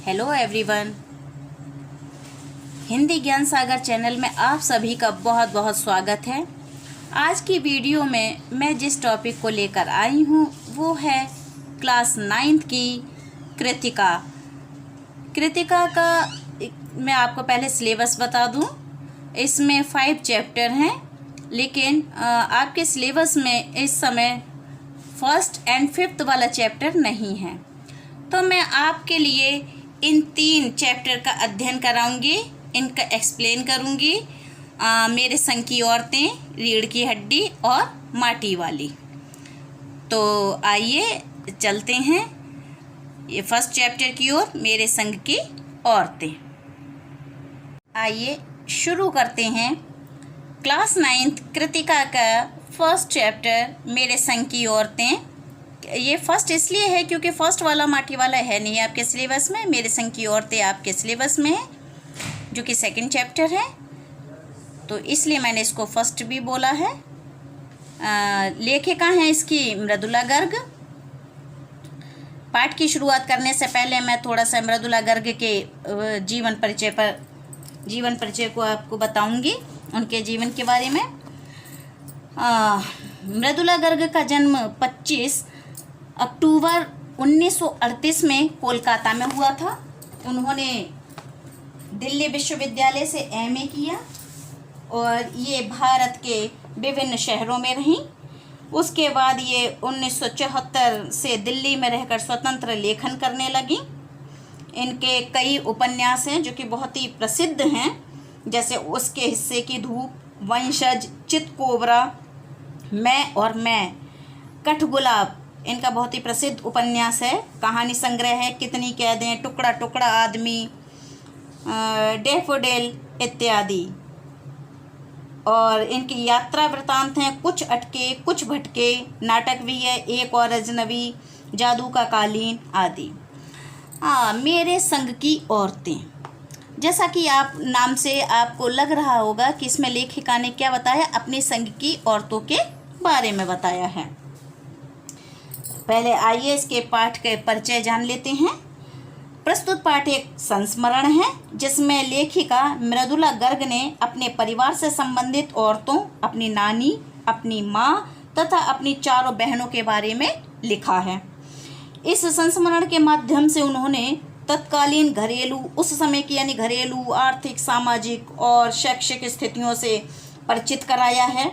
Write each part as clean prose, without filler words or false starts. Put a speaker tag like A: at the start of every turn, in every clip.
A: Hello everyone. Hindi ज्ञान सागर channel में आप सभी का बहुत बहुत स्वागत है। आज की वीडियो में मैं जिस टॉपिक को लेकर आई हूँ वो है क्लास 9th की कृतिका। कृतिका का मैं आपको पहले सिलेबस बता दूँ। इसमें 5 चैप्टर हैं, लेकिन आपके सिलेबस में इस समय 1st and 5th वाला चैप्टर नहीं है, तो मैं आपके लिए इन 3 चैप्टर का अध्ययन कराऊंगी, इनका एक्सप्लेन करूंगी। मेरे संग की औरतें, रीढ़ की हड्डी और माटी वाली। तो आइए चलते हैं ये 1st चैप्टर की ओर, मेरे संग की औरतें। आइए शुरू करते हैं क्लास 9th कृतिका का 1st चैप्टर, मेरे संग की औरतें। ये फर्स्ट इसलिए है क्योंकि फर्स्ट वाला माटी वाला है नहीं आपके सिलेबस में। मेरे संग की औरतें आपके सिलेबस में है, जो कि 2nd चैप्टर है, तो इसलिए मैंने इसको फर्स्ट भी बोला है। लेखिका हैं इसकी मृदुला गर्ग। पाठ की शुरुआत करने से पहले मैं थोड़ा सा मृदुला गर्ग के जीवन परिचय को आपको बताऊंगी, उनके जीवन के बारे में। मृदुला गर्ग का जन्म 25 अक्टूबर 1938 में कोलकाता में हुआ था। उन्होंने दिल्ली विश्वविद्यालय से एमए किया और ये भारत के विभिन्न शहरों में रहीं। उसके बाद ये 1974 से दिल्ली में रहकर स्वतंत्र लेखन करने लगी। इनके कई उपन्यास हैं जो कि बहुत ही प्रसिद्ध हैं, जैसे उसके हिस्से की धूप, वंशज, चितकोबरा, मैं और मैं, कठगुलाब इनका बहुत ही प्रसिद्ध उपन्यास है। कहानी संग्रह है कितनी कैदें, टुकड़ा टुकड़ा आदमी, डैफोडिल इत्यादि। और इनकी यात्रा वृतांत हैं कुछ अटके कुछ भटके, नाटक भी है, एक और अजनबी, जादू का कालीन आदि। मेरे संग की औरतें, जैसा कि आप नाम से आपको लग रहा होगा कि इसमें लेखिका ने क्या बताया, अपने संग की औरतों के बारे में बताया है। पहले आइए इसके पाठ के परिचय जान लेते हैं। प्रस्तुत पाठ एक संस्मरण है जिसमें लेखिका मृदुला गर्ग ने अपने परिवार से संबंधित औरतों, अपनी नानी, अपनी माँ तथा अपनी 4 बहनों के बारे में लिखा है। इस संस्मरण के माध्यम से उन्होंने तत्कालीन घरेलू, उस समय की यानी घरेलू, आर्थिक, सामाजिक और शैक्षिक स्थितियों से परिचित कराया है।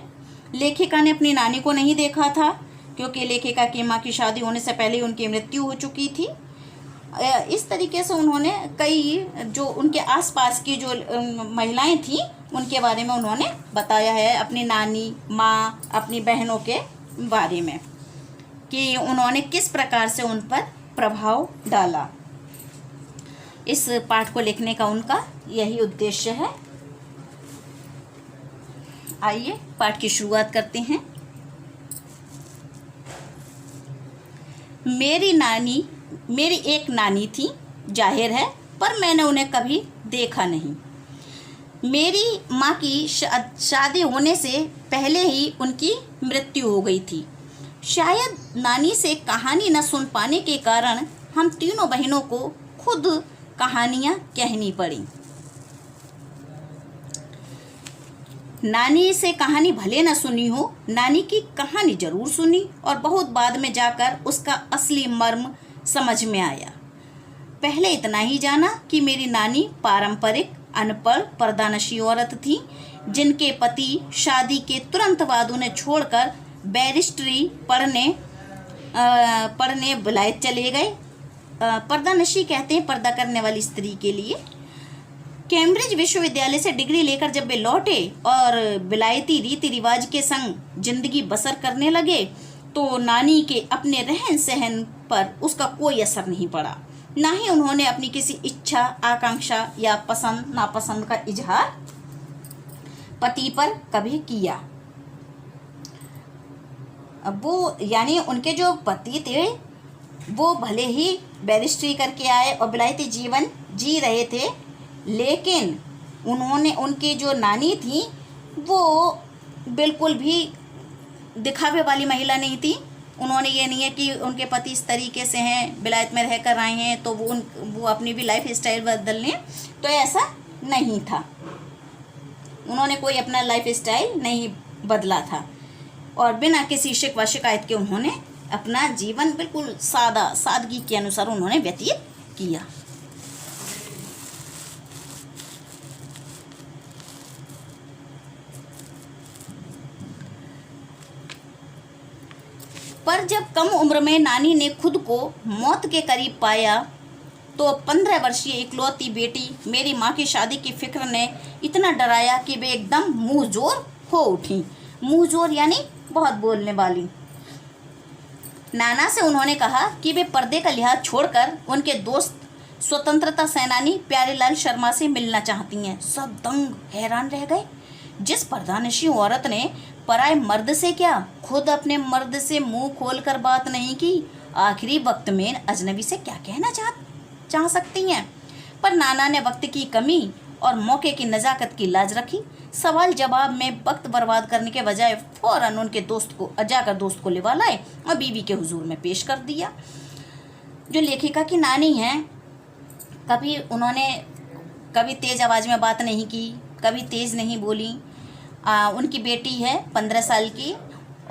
A: लेखिका ने अपनी नानी को नहीं देखा था क्योंकि लेखिका की माँ की शादी होने से पहले ही उनकी मृत्यु हो चुकी थी। इस तरीके से उन्होंने कई जो उनके आसपास की जो महिलाएं थीं उनके बारे में उन्होंने बताया है, अपनी नानी, माँ, अपनी बहनों के बारे में, कि उन्होंने किस प्रकार से उन पर प्रभाव डाला। इस पाठ को लिखने का उनका यही उद्देश्य है। आइए पाठ की शुरुआत करते हैं। मेरी एक नानी थी, जाहिर है, पर मैंने उन्हें कभी देखा नहीं। मेरी माँ की शादी होने से पहले ही उनकी मृत्यु हो गई थी। शायद नानी से कहानी न सुन पाने के कारण हम तीनों बहनों को खुद कहानियाँ कहनी पड़ी। नानी से कहानी भले न सुनी हो, नानी की कहानी जरूर सुनी और बहुत बाद में जाकर उसका असली मर्म समझ में आया। पहले इतना ही जाना कि मेरी नानी पारंपरिक, अनपढ़, पर्दानशी औरत थी, जिनके पति शादी के तुरंत बाद उन्हें छोड़कर बैरिस्ट्री पढ़ने विलायत चले गए। पर्दानशी कहते हैं पर्दा करने वाली स्त्री के लिए। कैम्ब्रिज विश्वविद्यालय से डिग्री लेकर जब वे लौटे और विलायती रीति रिवाज के संग जिंदगी बसर करने लगे, तो नानी के अपने रहन सहन पर उसका कोई असर नहीं पड़ा। ना ही उन्होंने अपनी किसी इच्छा, आकांक्षा या पसंद नापसंद का इजहार पति पर कभी किया। अब वो यानी उनके जो पति थे वो भले ही बैरिस्ट्री करके आए और विलायती जीवन जी रहे थे, लेकिन उनकी जो नानी थी वो बिल्कुल भी दिखावे वाली महिला नहीं थी। उन्होंने ये नहीं है कि उनके पति इस तरीके से हैं, विलायत में रहकर आए हैं तो वो अपनी भी लाइफ स्टाइल बदल लें, तो ऐसा नहीं था। उन्होंने कोई अपना लाइफ स्टाइल नहीं बदला था और बिना किसी शिकवा शिकायत के उन्होंने अपना जीवन बिल्कुल सादगी के अनुसार उन्होंने व्यतीत किया। पर जब कम उम्र में नानी ने खुद को मौत के करीब पाया तो 15 वर्षीय इकलौती बेटी मेरी माँ की शादी की फिक्र ने इतना डराया कि वे एकदम मुँह जोर हो उठी। मुँह जोर यानी बहुत बोलने वाली। नाना से उन्होंने कहा कि वे पर्दे का लिहाज छोड़कर उनके दोस्त स्वतंत्रता सेनानी प्यारेलाल शर्मा से मिलना चाहती हैं। सब दंग हैरान रह गए। जिस पर्दानशी औरत ने पराए मर्द से क्या, खुद अपने मर्द से मुंह खोलकर बात नहीं की, आखिरी वक्त में अजनबी से क्या कहना चाह सकती हैं। पर नाना ने वक्त की कमी और मौके की नज़ाकत की लाज रखी। सवाल जवाब में वक्त बर्बाद करने के बजाय फौरन उनके दोस्त को लिवा लाए और बीवी के हुजूर में पेश कर दिया। जो लेखिका की नानी हैं, कभी तेज़ आवाज़ में बात नहीं की, कभी तेज़ नहीं बोली। उनकी बेटी है 15 साल की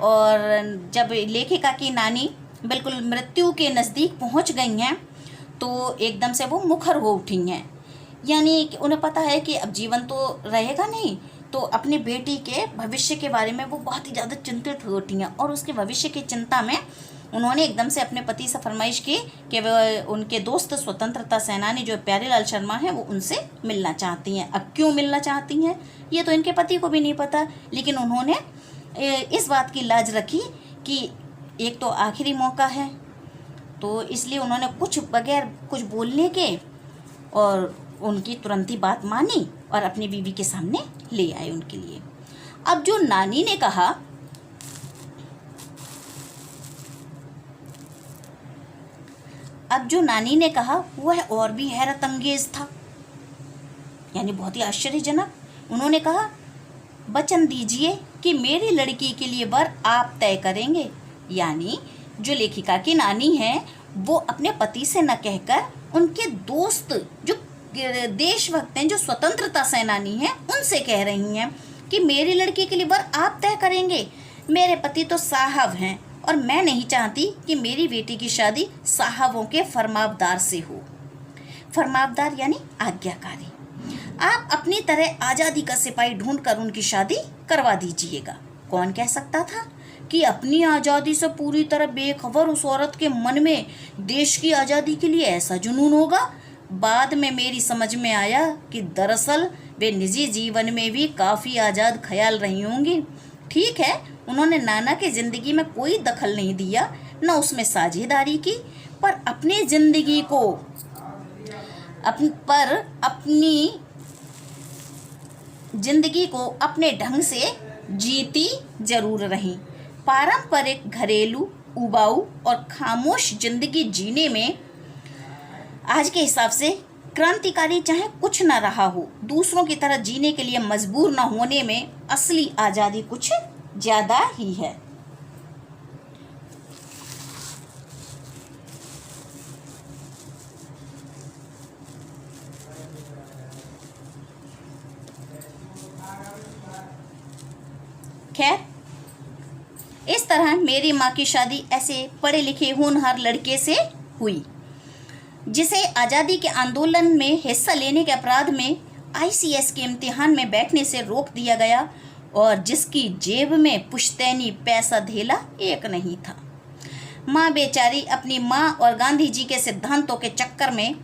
A: और जब लेखिका की नानी बिल्कुल मृत्यु के नज़दीक पहुंच गई हैं तो एकदम से वो मुखर हो उठी हैं। यानी कि उन्हें पता है कि अब जीवन तो रहेगा नहीं, तो अपनी बेटी के भविष्य के बारे में वो बहुत ही ज़्यादा चिंतित हो उठी हैं और उसके भविष्य की चिंता में उन्होंने एकदम से अपने पति से फरमाइश की कि वह उनके दोस्त स्वतंत्रता सेनानी जो प्यारेलाल शर्मा हैं वो उनसे मिलना चाहती हैं। अब क्यों मिलना चाहती हैं ये तो इनके पति को भी नहीं पता, लेकिन उन्होंने इस बात की लाज रखी कि एक तो आखिरी मौका है, तो इसलिए उन्होंने बगैर कुछ बोलने के और उनकी तुरंत ही बात मानी और अपनी बीवी के सामने ले आए उनके लिए। अब जो नानी ने कहा वह और भी हैरत अंगेज था, यानी बहुत ही आश्चर्यजनक। उन्होंने कहा, वचन दीजिए कि मेरी लड़की के लिए वर आप तय करेंगे। यानी जो लेखिका की नानी है वो अपने पति से न कहकर उनके दोस्त जो देशभक्त हैं, जो स्वतंत्रता सेनानी हैं, उनसे कह रही हैं कि मेरी लड़की के लिए वर आप तय करेंगे। मेरे पति तो साहब हैं और मैं नहीं चाहती कि मेरी बेटी की शादी साहबों के फरमावदार से हो। फरमावदार यानी आज्ञाकारी। आप अपनी तरह आज़ादी का सिपाही ढूंढकर उनकी शादी करवा दीजिएगा। कौन कह सकता था कि अपनी आज़ादी से पूरी तरह बेखबर उस औरत के मन में देश की आज़ादी के लिए ऐसा जुनून होगा। बाद में मेरी समझ में आया कि दरअसल वे निजी जीवन में भी काफ़ी आज़ाद ख्याल रही होंगी। ठीक है, उन्होंने नाना की ज़िंदगी में कोई दखल नहीं दिया, न उसमें साझेदारी की, पर अपनी ज़िंदगी को अपने ढंग से जीती जरूर रहीं। पारंपरिक घरेलू उबाऊ और खामोश जिंदगी जीने में आज के हिसाब से क्रांतिकारी चाहे कुछ न रहा हो, दूसरों की तरह जीने के लिए मजबूर न होने में असली आज़ादी कुछ ज़्यादा ही है। खैर, इस तरह मेरी माँ की शादी ऐसे पढ़े लिखे होनहार लड़के से हुई जिसे आज़ादी के आंदोलन में हिस्सा लेने के अपराध में ICS के इम्तिहान में बैठने से रोक दिया गया और जिसकी जेब में पुश्तैनी पैसा धेला एक नहीं था। माँ बेचारी अपनी माँ और गांधी जी के सिद्धांतों के चक्कर में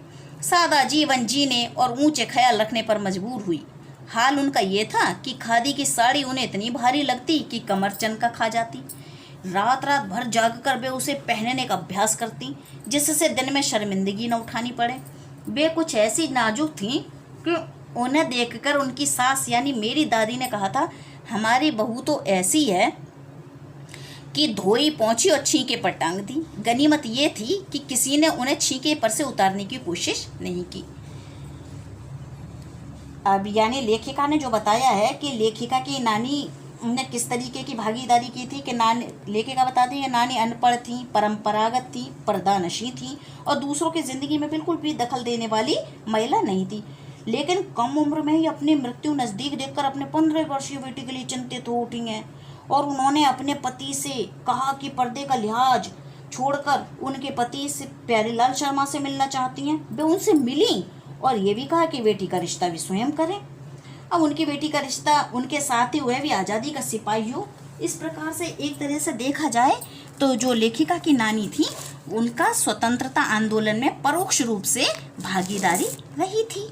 A: सादा जीवन जीने और ऊंचे ख्याल रखने पर मजबूर हुई। हाल उनका ये था कि खादी की साड़ी उन्हें इतनी भारी लगती कि कमर चनका खा जाती। रात रात भर जाग कर वे उसे पहनने का अभ्यास करती जिससे दिन में शर्मिंदगी न उठानी पड़े। वे कुछ ऐसी नाजुक थीं कि उन्हें देखकर उनकी सास यानी मेरी दादी ने कहा था, हमारी बहू तो ऐसी है कि धोई पहुंची और छींके पर टांग दी। गनीमत ये थी कि किसी ने उन्हें छींके पर से उतारने की कोशिश नहीं की। अब यानी लेखिका ने जो बताया है कि लेखिका की नानी ने किस तरीके की भागीदारी की थी कि नानी, लेखिका बताती है, नानी अनपढ़ थी, परंपरागत थी, पर्दानशी थी और दूसरों की ज़िंदगी में बिल्कुल भी दखल देने वाली महिला नहीं थी। लेकिन कम उम्र में ही अपनी मृत्यु नज़दीक देखकर अपने 15 वर्षीय बेटी के लिए चिंतित हो उठी हैं और उन्होंने अपने पति से कहा कि पर्दे का लिहाज छोड़कर उनके पति से, प्यारीलाल शर्मा से मिलना चाहती हैं। वे उनसे मिली और ये भी कहा कि बेटी का रिश्ता भी स्वयं करें। अब उनकी बेटी का रिश्ता उनके साथ ही हुए भी आज़ादी का सिपाही हो। इस प्रकार से एक तरह से देखा जाए तो जो लेखिका की नानी थी उनका स्वतंत्रता आंदोलन में परोक्ष रूप से भागीदारी रही थी।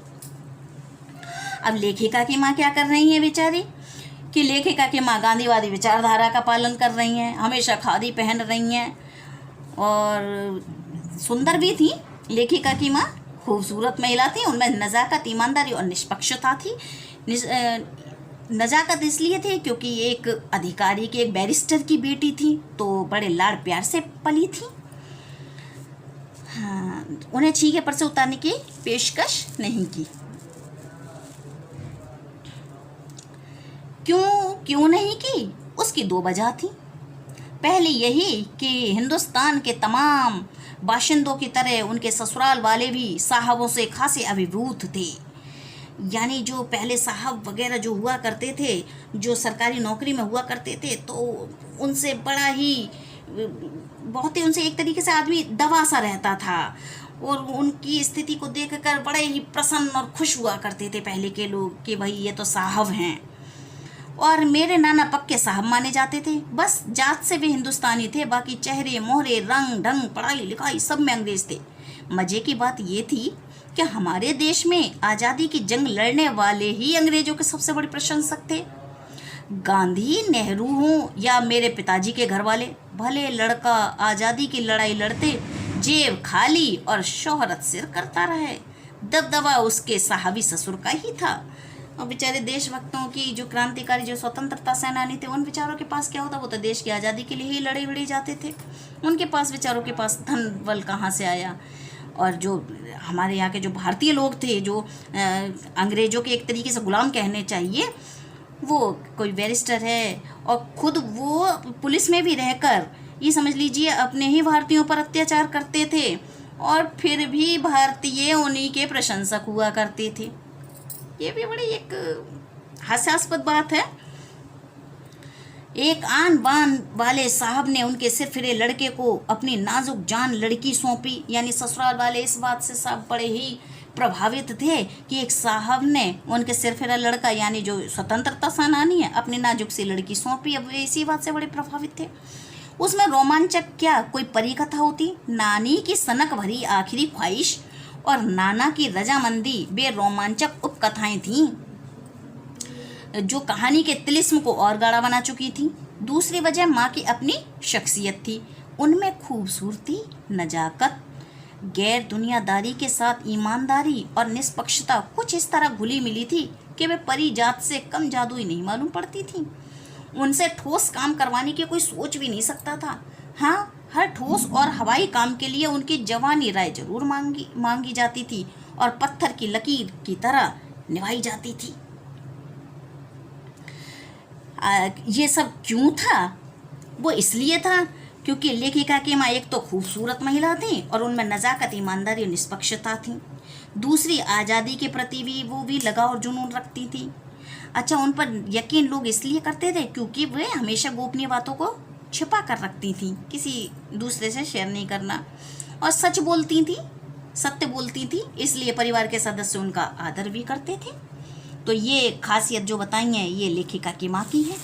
A: अब लेखिका की माँ क्या कर रही है बेचारी, कि लेखिका की माँ गांधीवादी विचारधारा का पालन कर रही हैं, हमेशा खादी पहन रही हैं और सुंदर भी थी। लेखिका की माँ खूबसूरत महिला थी, उनमें नज़ाकत, ईमानदारी और निष्पक्षता थी। नज़ाकत इसलिए थी क्योंकि एक अधिकारी की, एक बैरिस्टर की बेटी थी, तो बड़े लाड़ प्यार से पली थी। हाँ, उन्हें छीके पर से उतारने की पेशकश नहीं की। क्यों नहीं की? उसकी दो वजह थी। पहली यही कि हिंदुस्तान के तमाम बाशिंदों की तरह उनके ससुराल वाले भी साहबों से खासे अभिभूत थे। यानी जो पहले साहब वगैरह जो हुआ करते थे, जो सरकारी नौकरी में हुआ करते थे, तो उनसे बड़ा ही, बहुत ही उनसे एक तरीके से आदमी दवा सा रहता था और उनकी स्थिति को देखकर बड़े ही प्रसन्न और खुश हुआ करते थे पहले के लोग कि भाई ये तो साहब हैं। और मेरे नाना पक्के साहब माने जाते थे। बस जात से भी हिंदुस्तानी थे, बाकी चेहरे मोहरे, रंग ढंग, पढ़ाई लिखाई सब में अंग्रेज थे। मजे की बात ये थी कि हमारे देश में आज़ादी की जंग लड़ने वाले ही अंग्रेजों के सबसे बड़े प्रशंसक थे। गांधी, नेहरू हों या मेरे पिताजी के घर वाले, भले लड़का आज़ादी की लड़ाई लड़ते जेब खाली और शोहरत सिर करता रहे, दबदबा उसके साहबी ससुर का ही था। और बेचारे देशभक्तों की, जो क्रांतिकारी, जो स्वतंत्रता सेनानी थे, उन बेचारों के पास क्या होता, वो तो देश की आज़ादी के लिए ही लड़े भिड़े जाते थे। उनके पास, बेचारों के पास धन बल कहाँ से आया। और जो हमारे यहाँ के जो भारतीय लोग थे, जो अंग्रेज़ों के एक तरीके से गुलाम कहने चाहिए, वो कोई बैरिस्टर है और खुद वो पुलिस में भी रहकर ये समझ लीजिए अपने ही भारतीयों पर अत्याचार करते थे और फिर भी भारतीय उन्हीं के प्रशंसक हुआ करते थे। ये भी बड़ी एक हास्यास्पद बात है। एक आन बान वाले साहब ने उनके सिर फिरे लड़के को अपनी नाजुक जान लड़की सौंपी। यानी ससुराल वाले इस बात से सब बड़े ही प्रभावित थे कि एक साहब ने उनके सिर फिरा लड़का, यानी जो स्वतंत्रता सेनानी है, अपनी नाजुक सी लड़की सौंपी। अब वे इसी बात से बड़े प्रभावित थे। उसमें रोमांचक क्या कोई परी कथा होती। नानी की सनक भरी आखिरी ख्वाहिश और नाना की रजामंदी बे रोमांचक उपकथाएं थीं, जो कहानी के तिलिस्म को और गाढ़ा बना चुकी थी। दूसरी वजह माँ की अपनी शख्सियत थी। उनमें खूबसूरती, नजाकत, गैर दुनियादारी के साथ ईमानदारी और निष्पक्षता कुछ इस तरह घुली मिली थी कि वे परी जात से कम जादुई नहीं मालूम पड़ती थी। उनसे ठोस काम करवाने की कोई सोच भी नहीं सकता था। हाँ, हर ठोस और हवाई काम के लिए उनकी जवानी राय जरूर मांगी जाती थी और पत्थर की लकीर की तरह निभाई जाती थी। ये सब क्यों था? वो इसलिए था क्योंकि लेखिका की माँ एक तो खूबसूरत महिला थी और उनमें नज़ाकत, ईमानदारी और निष्पक्षता थी। दूसरी, आज़ादी के प्रति भी वो भी लगाव और जुनून रखती थी। अच्छा, उन पर यकीन लोग इसलिए करते थे क्योंकि वे हमेशा गोपनीय बातों को छिपा कर रखती थी, किसी दूसरे से शेयर नहीं करना, और सच बोलती थी, सत्य बोलती थी, इसलिए परिवार के सदस्य उनका आदर भी करते थे। तो ये खासियत जो बताई है ये लेखिका की माँ की है।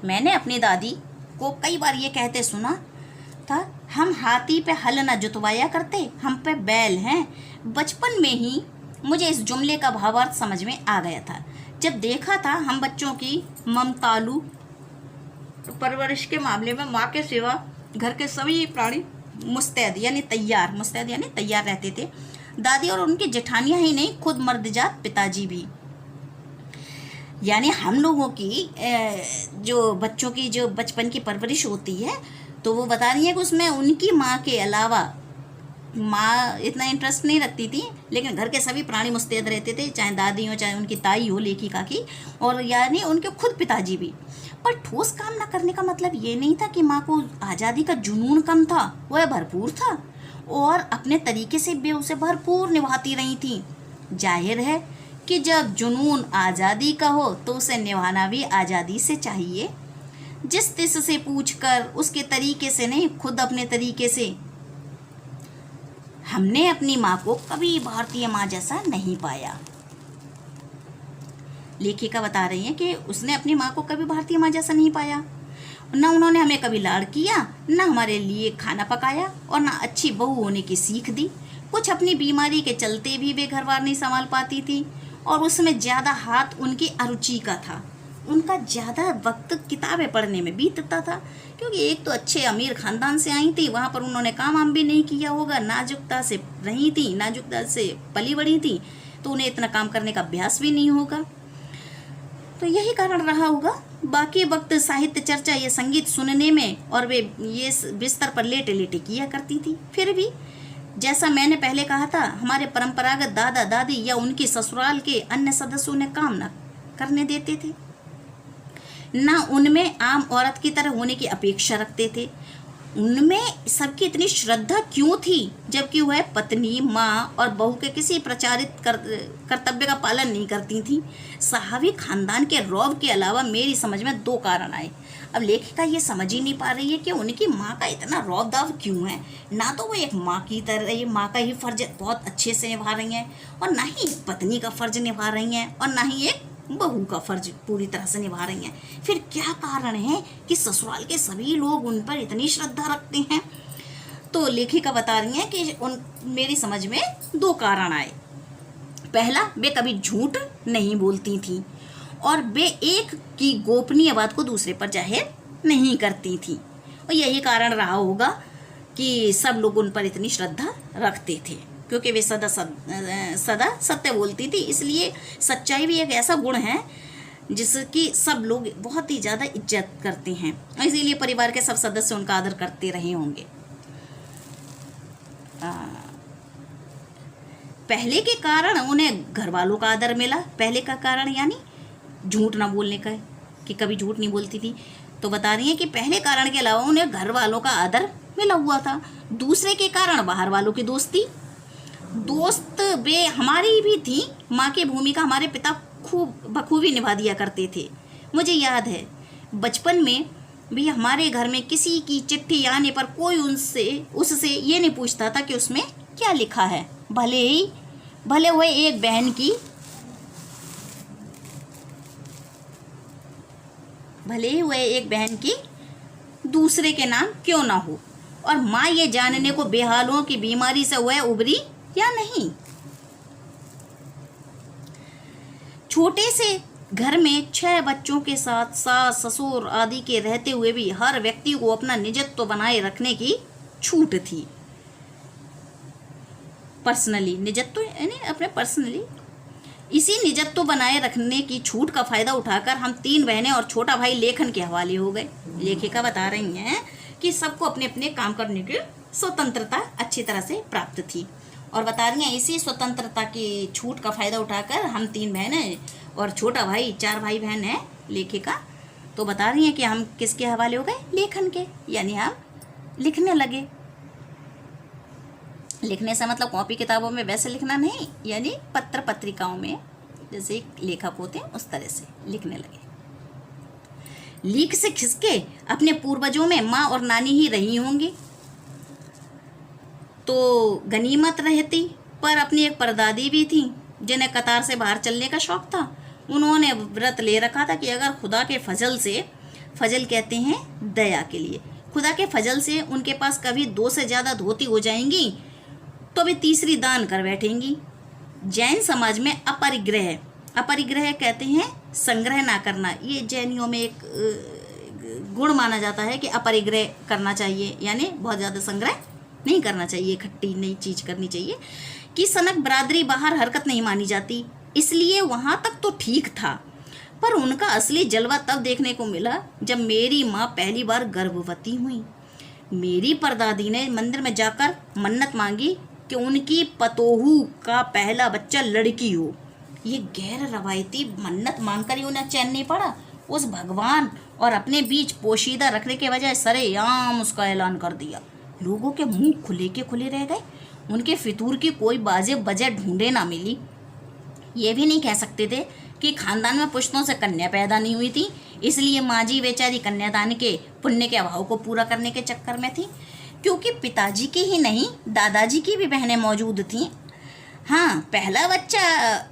A: मैंने अपनी दादी को कई बार ये कहते सुना था, हम हाथी पे हल न जुतवाया करते, हम पे बैल हैं। बचपन में ही मुझे इस जुमले का भावार्थ समझ में आ गया था। जब देखा था हम बच्चों की ममतालू परवरिश के मामले में माँ के सिवा घर के सभी प्राणी मुस्तैद यानी तैयार रहते थे। दादी और उनकी जेठानियाँ ही नहीं, खुद मर्दजात पिताजी भी। यानी हम लोगों की जो बच्चों की जो बचपन की परवरिश होती है, तो वो बता रही है कि उसमें उनकी माँ के अलावा माँ इतना इंटरेस्ट नहीं रखती थी, लेकिन घर के सभी प्राणी मुस्तैद रहते थे, चाहे दादी हो, चाहे उनकी ताई हो, लेखिका की, और यानी उनके खुद पिताजी भी। पर ठोस काम न करने का मतलब ये नहीं था कि माँ को आज़ादी का जुनून कम था, वह भरपूर था और अपने तरीके से भी उसे भरपूर निभाती रही थी। जाहिर है कि जब जुनून आज़ादी का हो तो उसे निभाना भी आज़ादी से चाहिए, जिस तिस से पूछकर, उसके तरीके से नहीं, खुद अपने तरीके से। हमने अपनी माँ को कभी भारतीय माँ जैसा नहीं पाया। लेखिका बता रही है कि उसने अपनी माँ को कभी भारतीय माँ जैसा नहीं पाया। न उन्होंने हमें कभी लाड़ किया, न हमारे लिए खाना पकाया और न अच्छी बहू होने की सीख दी। कुछ अपनी बीमारी के चलते भी वे घर बार नहीं संभाल पाती थी और उसमें ज़्यादा हाथ उनकी अरुचि का था। उनका ज़्यादा वक्त किताबें पढ़ने में बीतता था, क्योंकि एक तो अच्छे अमीर ख़ानदान से आई थी, वहाँ पर उन्होंने काम वाम भी नहीं किया होगा, नाजुकता से रही थी, नाजुकता से पली बड़ी थी, तो उन्हें इतना काम करने का अभ्यास भी नहीं होगा, तो यही कारण रहा होगा। बाकी वक्त साहित्य चर्चा या संगीत सुनने में और वे ये बिस्तर पर लेटे लेटे किया करती थी। फिर भी जैसा मैंने पहले कहा था, हमारे परंपरागत दादा दादी या उनके ससुराल के अन्य सदस्यों ने काम न करने देते थे, ना उनमें आम औरत की तरह होने की अपेक्षा रखते थे। उनमें सबकी इतनी श्रद्धा क्यों थी, जबकि वह पत्नी, माँ और बहू के किसी प्रचारित कर्तव्य का पालन नहीं करती थी। साहबी खानदान के रौब के अलावा मेरी समझ में दो कारण आए। अब लेखिका ये समझ ही नहीं पा रही है कि उनकी माँ का इतना रौब दाव क्यों है। ना तो वो एक माँ की तरह, ये माँ का ही फर्ज बहुत अच्छे से निभा रही हैं, और ना ही पत्नी का फर्ज निभा रही हैं, और ना ही एक बहू का फर्ज पूरी तरह से निभा रही हैं। फिर क्या कारण है कि ससुराल के सभी लोग उन पर इतनी श्रद्धा रखते हैं? तो लेखिका बता रही हैं कि मेरी समझ में दो कारण आए। पहला, वे कभी झूठ नहीं बोलती थी और वे एक की गोपनीय बात को दूसरे पर जाहिर नहीं करती थी, और यही कारण रहा होगा कि सब लोग उन पर इतनी श्रद्धा रखते थे, क्योंकि वे सदा सत्य बोलती थी। इसलिए सच्चाई भी एक ऐसा गुण है जिसकी सब लोग बहुत ही ज़्यादा इज्जत करते हैं, और इसीलिए परिवार के सब सदस्य उनका आदर करते रहे होंगे। पहले के कारण उन्हें घर वालों का आदर मिला। पहले का कारण यानी झूठ ना बोलने का है, कि कभी झूठ नहीं बोलती थी। तो बता रही है कि पहले कारण के अलावा उन्हें घर वालों का आदर मिला हुआ था। दूसरे के कारण बाहर वालों की दोस्त वे हमारी भी थी। माँ की भूमिका हमारे पिता खूब बखूबी निभा दिया करते थे। मुझे याद है बचपन में भी हमारे घर में किसी की चिट्ठी आने पर कोई उससे ये नहीं पूछता था कि उसमें क्या लिखा है, भले वह एक बहन की दूसरे के नाम क्यों ना हो, और माँ ये जानने को बेहाल हो कि बीमारी से वह उबरी या नहीं। छोटे से घर में 6 बच्चों के साथ सास ससुर आदि के रहते हुए भी हर व्यक्ति को अपना निजत्व बनाए रखने की छूट थी। पर्सनली निजत्व यानी अपने पर्सनली, इसी निजत्व बनाए रखने की छूट का फायदा उठाकर हम 3 बहनें और छोटा भाई लेखन के हवाले हो गए। लेखिका बता रही हैं कि सबको अपने अपने काम करने की स्वतंत्रता अच्छी तरह से प्राप्त थी, और बता रही हैं इसी स्वतंत्रता की छूट का फायदा उठाकर हम 3 बहनें और छोटा भाई 4 भाई बहन हैं। लेखिका तो बता रही हैं कि हम किसके हवाले हो गए, लेखन के, यानी हम लिखने लगे। लिखने से मतलब कॉपी किताबों में वैसे लिखना नहीं, यानी पत्र पत्रिकाओं में जैसे लेखक होते हैं उस तरह से लिखने लगे। लीक से खिसके अपने पूर्वजों में माँ और नानी ही रही होंगी तो गनीमत रहती, पर अपनी एक परदादी भी थी जिन्हें कतार से बाहर चलने का शौक था। उन्होंने व्रत ले रखा था कि अगर खुदा के फजल से, फजल कहते हैं दया के लिए, खुदा के फजल से उनके पास कभी 2 से ज़्यादा धोती हो जाएंगी तो वे तीसरी दान कर बैठेंगी। जैन समाज में अपरिग्रह कहते हैं संग्रह ना करना, ये जैनियों में एक गुण माना जाता है कि अपरिग्रह करना चाहिए, यानी बहुत ज़्यादा संग्रह नहीं करना चाहिए, इकट्ठी नई चीज करनी चाहिए। कि सनक बरादरी बाहर हरकत नहीं मानी जाती, इसलिए वहाँ तक तो ठीक था, पर उनका असली जलवा तब देखने को मिला जब मेरी माँ पहली बार गर्भवती हुई। मेरी परदादी ने मंदिर में जाकर मन्नत मांगी कि उनकी पतोहू का पहला बच्चा लड़की हो। ये गैर रवायती मन्नत मांगकर ही उन्हें चैन नहीं पड़ा। उस भगवान और अपने बीच पोशीदा रखने के बजाय सरेआम उसका ऐलान कर दिया। लोगों के मुंह खुले के खुले रह गए। उनके फितूर की कोई बाजे वजह ढूंढे ना मिली। ये भी नहीं कह सकते थे कि खानदान में पुश्तों से कन्या पैदा नहीं हुई थी, इसलिए माँ जी बेचारी कन्यादान के पुण्य के अभाव को पूरा करने के चक्कर में थी, क्योंकि पिताजी की ही नहीं दादाजी की भी बहनें मौजूद थीं। हाँ, पहला बच्चा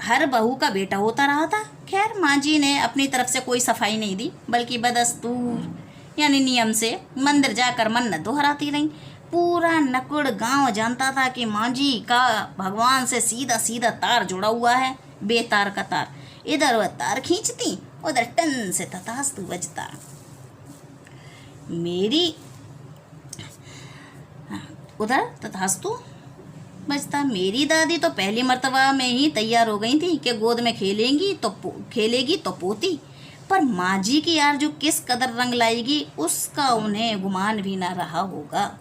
A: हर बहू का बेटा होता रहा था। खैर, माँ जी ने अपनी तरफ से कोई सफाई नहीं दी, बल्कि बदस्तूर यानी नियम से मंदिर जाकर मन्नत दोहराती रहीं। पूरा नकुड़ गांव जानता था कि माँ जी का भगवान से सीधा सीधा तार जुड़ा हुआ है, बेतार का तार। इधर वह तार खींचती, उधर टन से तथास्तु बजता। उधर तथास्तु बजता। मेरी दादी तो पहली मर्तबा में ही तैयार हो गई थी कि गोद में खेलेगी तो पोती। पर माँ जी की आरज़ू किस कदर रंग लाएगी उसका उन्हें गुमान भी ना रहा होगा।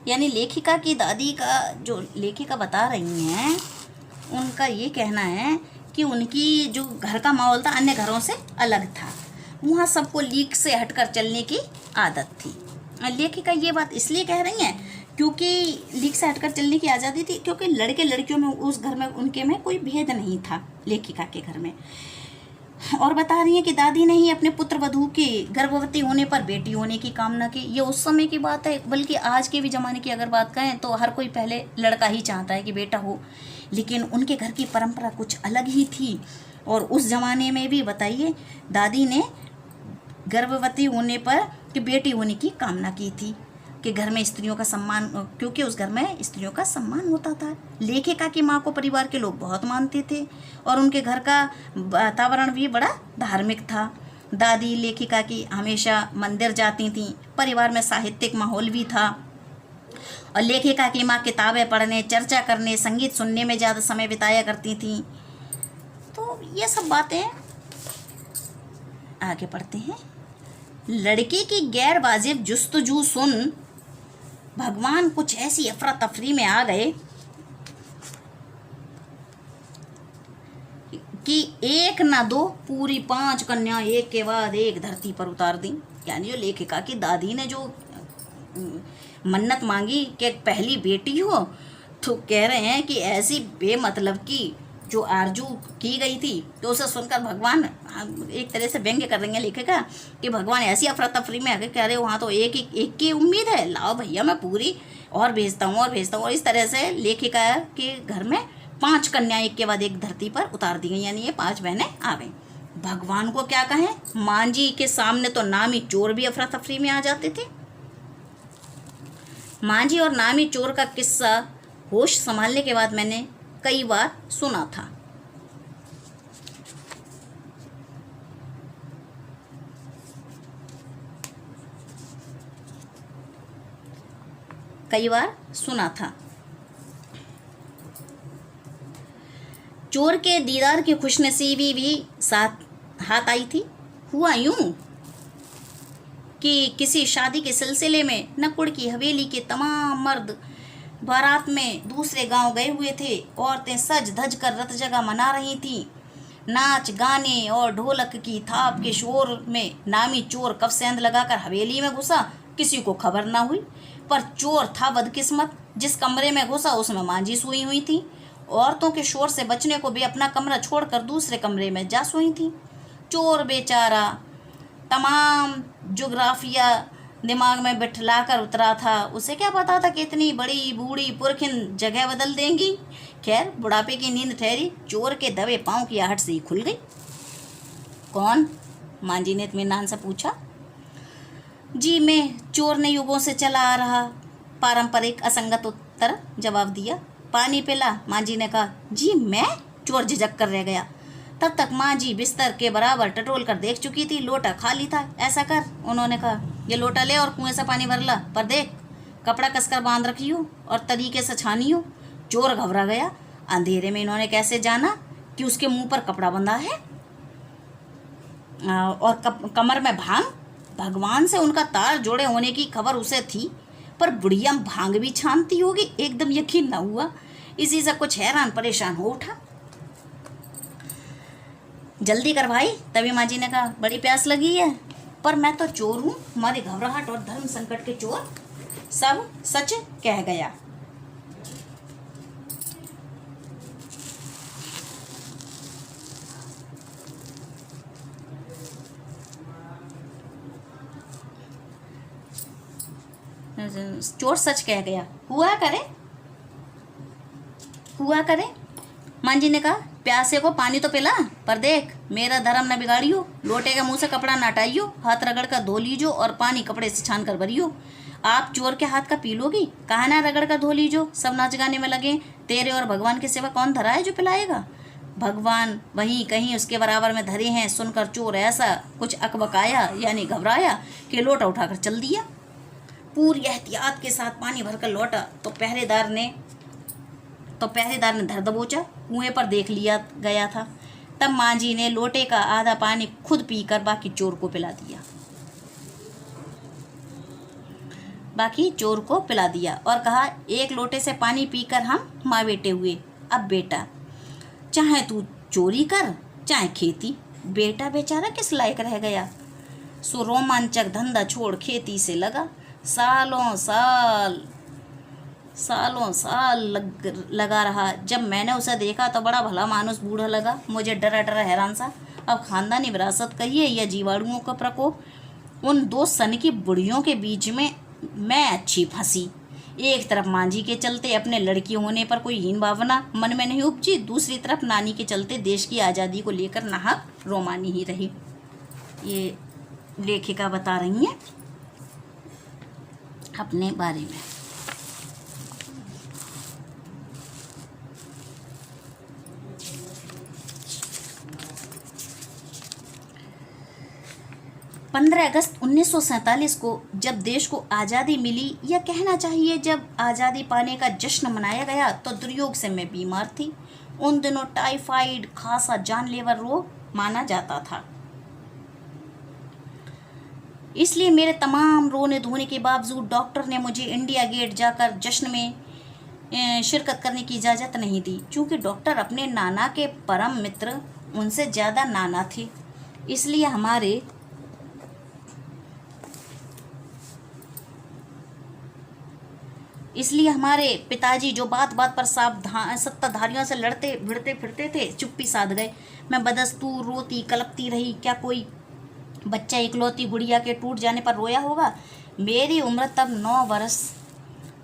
A: यानी लेखिका की दादी का जो लेखिका बता रही हैं, उनका ये कहना है कि उनकी जो घर का माहौल था अन्य घरों से अलग था। वहाँ सबको लीक से हटकर चलने की आदत थी। लेखिका ये बात इसलिए कह रही हैं क्योंकि लीक से हटकर चलने की आज़ादी थी, क्योंकि लड़के लड़कियों में उस घर में उनके में कोई भेद नहीं था लेखिका के घर में। और बता रही हैं कि दादी ने ही अपने पुत्र वधू के गर्भवती होने पर बेटी होने की कामना की। ये उस समय की बात है, बल्कि आज के भी ज़माने की अगर बात करें तो हर कोई पहले लड़का ही चाहता है कि बेटा हो, लेकिन उनके घर की परंपरा कुछ अलग ही थी। और उस ज़माने में भी बताइए, दादी ने गर्भवती होने पर कि बेटी होने की कामना की थी कि घर में स्त्रियों का सम्मान, क्योंकि उस घर में स्त्रियों का सम्मान होता था। लेखिका की माँ को परिवार के लोग बहुत मानते थे और उनके घर का वातावरण भी बड़ा धार्मिक था। दादी लेखिका की हमेशा मंदिर जाती थीं, परिवार में साहित्यिक माहौल भी था और लेखिका की माँ किताबें पढ़ने, चर्चा करने, संगीत सुनने में ज़्यादा समय बिताया करती थीं। तो ये सब बातें आगे पढ़ते हैं। लड़की की गैर वाजिब जुस्तजू सुन भगवान कुछ ऐसी अफरा तफरी में आ गए कि एक ना दो, पूरी 5 कन्या एक के बाद एक धरती पर उतार दी। यानी जो लेखिका की दादी ने जो मन्नत मांगी कि पहली बेटी हो, तो कह रहे हैं कि ऐसी बेमतलब की जो आरजू की गई थी, तो उसे सुनकर भगवान एक तरह से व्यंग्य कर रही है लेखिका कि भगवान ऐसी अफरा तफरी में आगे कह रहे वहाँ तो एक की उम्मीद है, लाओ भैया मैं पूरी और भेजता हूँ और इस तरह से लेखिका के घर में 5 कन्या एक के बाद एक धरती पर उतार दी गई, यानी ये 5 बहनें आ गई। भगवान को क्या कहें, माँ जी के सामने तो नामी चोर भी अफरा तफरी में आ जाते थे। माँ जी और नामी चोर का किस्सा होश संभालने के बाद मैंने कई बार सुना था। चोर के दीदार की खुशनसीबी भी साथ हाथ आई थी। हुआ यूं कि किसी शादी के सिलसिले में नकुड़ की हवेली के तमाम मर्द बारात में दूसरे गांव गए हुए थे। औरतें सज धज कर रत जगह मना रही थीं। नाच गाने और ढोलक की थाप के शोर में नामी चोर कब सेंध लगाकर हवेली में घुसा, किसी को खबर ना हुई। पर चोर था बदकिस्मत, जिस कमरे में घुसा उसमें माँ जी सोई हुई थी। औरतों के शोर से बचने को भी अपना कमरा छोड़कर दूसरे कमरे में जा सोई थी। चोर बेचारा तमाम जोग्राफिया दिमाग में बिठला कर उतरा था। उसे क्या पता था कि इतनी बड़ी बूढ़ी पुरखिन जगह बदल देंगी। खैर, बुढ़ापे की नींद ठहरी, चोर के दबे पाँव की आहट से ही खुल गई। कौन? माँ जी ने इत्मीनान से पूछा। जी मैं, चोर ने युगों से चला आ रहा पारंपरिक असंगत उत्तर जवाब दिया। पानी पिला? माँ जी ने कहा। जी मैं? चोर झिझक कर रह गया। तब तक माँ जी बिस्तर के बराबर टटोल कर देख चुकी थी, लोटा खाली था। ऐसा कर, उन्होंने कहा, ये लोटा ले और कुएं से पानी भर ला, पर देख कपड़ा कसकर बांध रखियो और तरीके से छानियो। चोर घबरा गया। अंधेरे में इन्होंने कैसे जाना कि उसके मुंह पर कपड़ा बंधा है और कमर में भांग। भगवान से उनका तार जोड़े होने की खबर उसे थी, पर बुढ़िया भांग भी छानती होगी, एकदम यकीन ना हुआ। इसी से कुछ हैरान परेशान हो उठा। जल्दी कर भाई, तभी माँ जी ने कहा, बड़ी प्यास लगी है। पर मैं तो चोर हूँ, हमारी घबराहट और धर्म संकट के चोर सब सच कह गया। चोर सच कह गया। हुआ करे। मां जी ने कहा, प्यासे को पानी तो पिला, पर देख मेरा धर्म न बिगाड़ियो। लोटे के मुंह से कपड़ा न हटाइयो, हाथ रगड़ कर धो लीजो और पानी कपड़े से छान कर भरियो। आप चोर के हाथ का पी लोगी, कहा ना रगड़ कर धो लीजो। सब नाच गाने में लगे, तेरे और भगवान के सिवा कौन धरा है जो पिलाएगा। भगवान वहीं कहीं उसके बराबर में धरे हैं। सुनकर चोर ऐसा कुछ अकबकाया यानी घबराया कि लोटा उठाकर चल दिया। पूरी एहतियात के साथ पानी भरकर लौटा तो पहरेदार ने धर दबोचा, कुएं पर देख लिया गया था। तब माँ जी ने लोटे का आधा पानी खुद पीकर बाकी चोर को पिला दिया और कहा, एक लोटे से पानी पीकर हम माँ बेटे हुए। अब बेटा, चाहे तू चोरी कर चाहे खेती, बेटा बेचारा किस लायक रह गया। सो रोमांचक धंधा छोड़ खेती से लगा। सालों साल लगा रहा। जब मैंने उसे देखा तो बड़ा भला मानुस बूढ़ा लगा। मुझे डरा हैरान सा। अब खानदानी विरासत कहिए या जीवाणुओं का प्रकोप, उन दो सन की बुढ़ियों के बीच में मैं अच्छी फंसी। एक तरफ माँ जी के चलते अपने लड़की होने पर कोई हीन भावना मन में नहीं उपजी, दूसरी तरफ नानी के चलते देश की आज़ादी को लेकर नाहक रोमानी ही रही। ये लेखिका बता रही हैं अपने बारे में। अगस्त 1947 को जब देश को आज़ादी मिली, या कहना चाहिए जब आज़ादी पाने का जश्न मनाया गया, तो दुर्योग से मैं बीमार थी। उन दिनों टाइफाइड खासा जानलेवा रोग माना जाता था। इसलिए मेरे तमाम रोने धोने के बावजूद डॉक्टर ने मुझे इंडिया गेट जाकर जश्न में शिरकत करने की इजाज़त नहीं दी। चूँकि डॉक्टर अपने नाना के परम मित्र, उनसे ज़्यादा नाना थे, इसलिए हमारे पिताजी जो बात बात पर सत्ताधारियों से लड़ते भिड़ते फिरते थे, चुप्पी साध गए। मैं बदस्तूर रोती कलपती रही। क्या कोई बच्चा इकलौती गुड़िया के टूट जाने पर रोया होगा। मेरी उम्र तब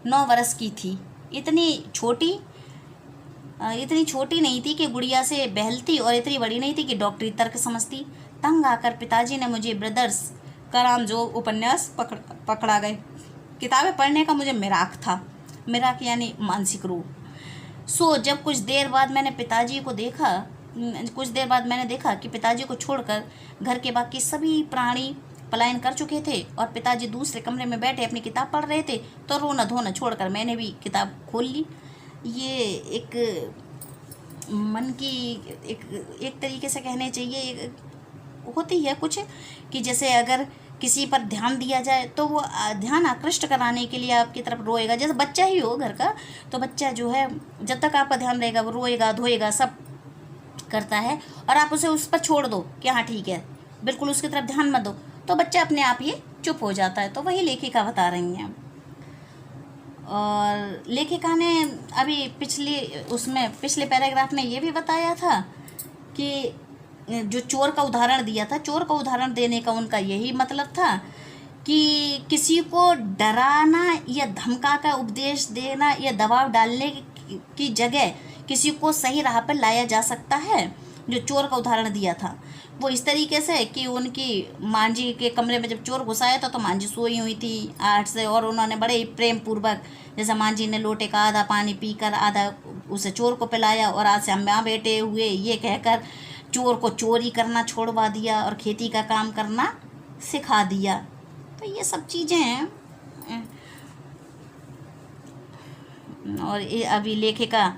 A: 9 वर्ष की थी। इतनी छोटी नहीं थी कि गुड़िया से बहलती और इतनी बड़ी नहीं थी कि डॉक्टरी तर्क समझती। तंग आकर पिताजी ने मुझे ब्रदर्स कारामजोब उपन्यास पकड़ा गए। किताबें पढ़ने का मुझे मिराक था, मिराक यानी मानसिक रोग। सो जब कुछ देर बाद मैंने देखा कि पिताजी को छोड़कर घर के बाकी सभी प्राणी पलायन कर चुके थे और पिताजी दूसरे कमरे में बैठे अपनी किताब पढ़ रहे थे, तो रोना धोना छोड़कर मैंने भी किताब खोल ली। ये एक मन की एक तरीके से कहने चाहिए होती है कुछ, कि जैसे अगर किसी पर ध्यान दिया जाए तो वो ध्यान आकृष्ट कराने के लिए आपकी तरफ रोएगा। जैसे बच्चा ही हो घर का, तो बच्चा जो है जब तक आपका ध्यान रहेगा वो रोएगा धोएगा सब करता है, और आप उसे उस पर छोड़ दो कि हाँ ठीक है, बिल्कुल उसकी तरफ ध्यान मत दो, तो बच्चा अपने आप ही चुप हो जाता है। तो वही लेखिका बता रही हैं। और लेखिका ने अभी पिछले पैराग्राफ में ये भी बताया था कि जो चोर का उदाहरण दिया था, चोर का उदाहरण देने का उनका यही मतलब था कि किसी को डराना या धमका का उपदेश देना या दबाव डालने की जगह किसी को सही राह पर लाया जा सकता है। जो चोर का उदाहरण दिया था वो इस तरीके से कि उनकी माँ जी के कमरे में जब चोर घुसाया था तो माँ जी सोई हुई थी आठ से, और उन्होंने बड़े ही प्रेम पूर्वक, जैसे माँ जी ने लोटे का आधा पानी पीकर आधा उसे चोर को पिलाया और आज से हम माँ बेटे हुए ये कहकर चोर को चोरी करना छोड़वा दिया और खेती का काम करना सिखा दिया। तो ये सब चीज़ें हैं। और ये अभी लेखिका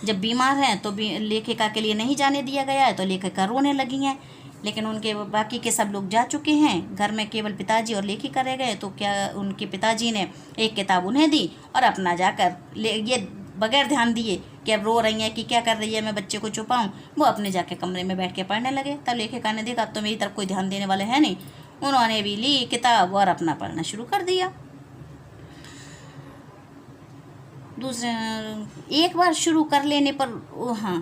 A: जब बीमार हैं तो लेखिका के लिए नहीं जाने दिया गया है, तो लेखिका रोने लगी हैं लेकिन उनके बाकी के सब लोग जा चुके हैं, घर में केवल पिताजी और लेखिका रह गए। तो क्या उनके पिताजी ने एक किताब उन्हें दी और अपना जाकर ये बगैर ध्यान दिए कि अब रो रही है कि क्या कर रही है, मैं बच्चे को छुपाऊं, वो अपने जाके कमरे में बैठ के पढ़ने लगे। तब लेखिका ने देखा अब तो मेरी तरफ कोई ध्यान देने वाले है नहीं, उन्होंने भी ली किताब और अपना पढ़ना शुरू कर दिया। दूसरे एक बार शुरू कर लेने पर हाँ,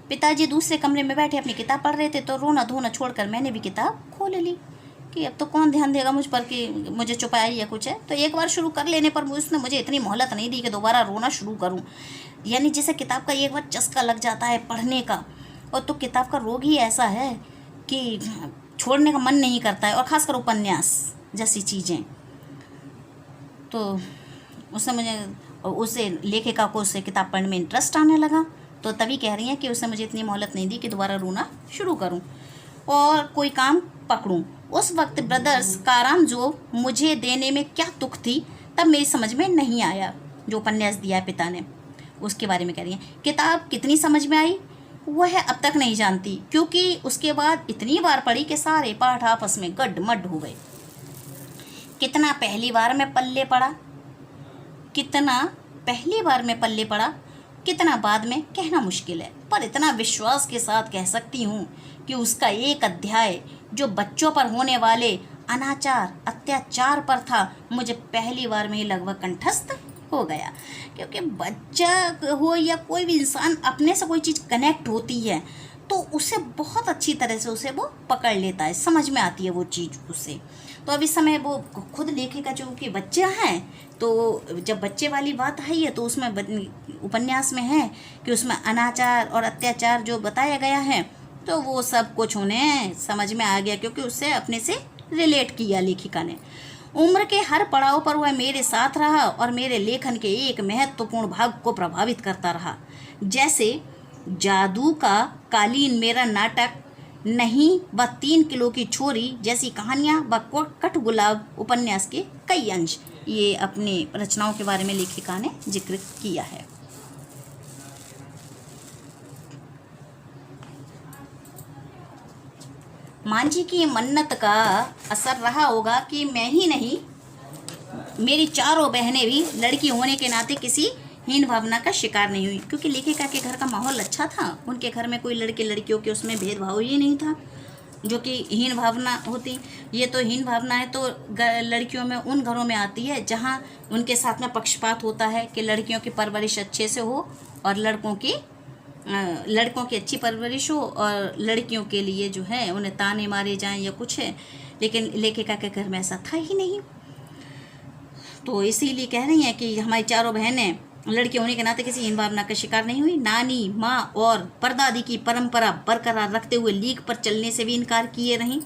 A: पिताजी दूसरे कमरे में बैठे अपनी किताब पढ़ रहे थे, तो रोना धोना छोड़कर मैंने भी किताब खोल ली कि अब तो कौन ध्यान देगा मुझ पर कि मुझे छुपाया या कुछ है। तो एक बार शुरू कर लेने पर उसने मुझे इतनी मोहलत नहीं दी कि दोबारा रोना शुरू करूं। यानी जैसे किताब का एक बार चस्का लग जाता है पढ़ने का, और तो किताब का रोग ही ऐसा है कि छोड़ने का मन नहीं करता है, और ख़ासकर उपन्यास जैसी चीज़ें। तो उसे लेखिका को उससे किताब पढ़ने में इंटरेस्ट आने लगा। तो तभी कह रही हैं कि उसने मुझे इतनी मोहलत नहीं दी कि दोबारा रोना शुरू करूं और कोई काम पकड़ूं। उस वक्त ब्रदर्स कारामजोव मुझे देने में क्या तुक थी, तब मेरी समझ में नहीं आया। जो उपन्यास दिया है पिता ने, उसके बारे में कह रही हैं। किताब कितनी समझ में आई वह अब तक नहीं जानती, क्योंकि उसके बाद इतनी बार पढ़ी कि सारे पाठ आपस में गड्ढ-मड्ढ हो गए। कितना पहली बार में पल्ले पड़ा, कितना पहली बार में पल्ले पड़ा, कितना बाद में कहना मुश्किल है, पर इतना विश्वास के साथ कह सकती हूँ कि उसका एक अध्याय जो बच्चों पर होने वाले अनाचार अत्याचार पर था, मुझे पहली बार में ही लगभग कंठस्थ हो गया। क्योंकि बच्चा हो या कोई भी इंसान, अपने से कोई चीज़ कनेक्ट होती है तो उसे बहुत अच्छी तरह से उसे वो पकड़ लेता है, समझ में आती है वो चीज़ उसे। तो अब इस समय वो खुद लेखिका जो कि बच्चे हैं, तो जब बच्चे वाली बात आई है तो उसमें उपन्यास में है कि उसमें अनाचार और अत्याचार जो बताया गया है, तो वो सब कुछ उन्हें समझ में आ गया, क्योंकि उससे अपने से रिलेट किया लेखिका ने। उम्र के हर पड़ाव पर वह मेरे साथ रहा और मेरे लेखन के एक महत्वपूर्ण भाग को प्रभावित करता रहा। जैसे जादू का कालीन मेरा नाटक, नहीं व 3 किलो की छोरी जैसी कहानियाँ व कठगुलाब उपन्यास के कई अंश, ये अपनी रचनाओं के बारे में लेखिका ने जिक्र किया है। मांझी की मन्नत का असर रहा होगा कि मैं ही नहीं, मेरी चारों बहनें भी लड़की होने के नाते किसी हीन भावना का शिकार नहीं हुई, क्योंकि लेखिका के घर का माहौल अच्छा था। उनके घर में कोई लड़के लड़कियों के उसमें भेदभाव ही नहीं था, जो कि हीन भावना होती। ये तो हीन भावना है तो लड़कियों में उन घरों में आती है जहाँ उनके साथ में पक्षपात होता है कि लड़कियों की परवरिश अच्छे से हो और लड़कों की अच्छी परवरिश हो, और लड़कियों के लिए जो है उन्हें ताने मारे जाएं या कुछ है। लेकिन लेखिका के घर में ऐसा था ही नहीं। तो इसीलिए कह रही हैं कि हमारी चारों बहनें लड़की होने के नाते किसी हीन भावना का शिकार नहीं हुई। नानी, माँ और परदादी की परंपरा बरकरार रखते हुए लीक पर चलने से भी इनकार किए रहीं।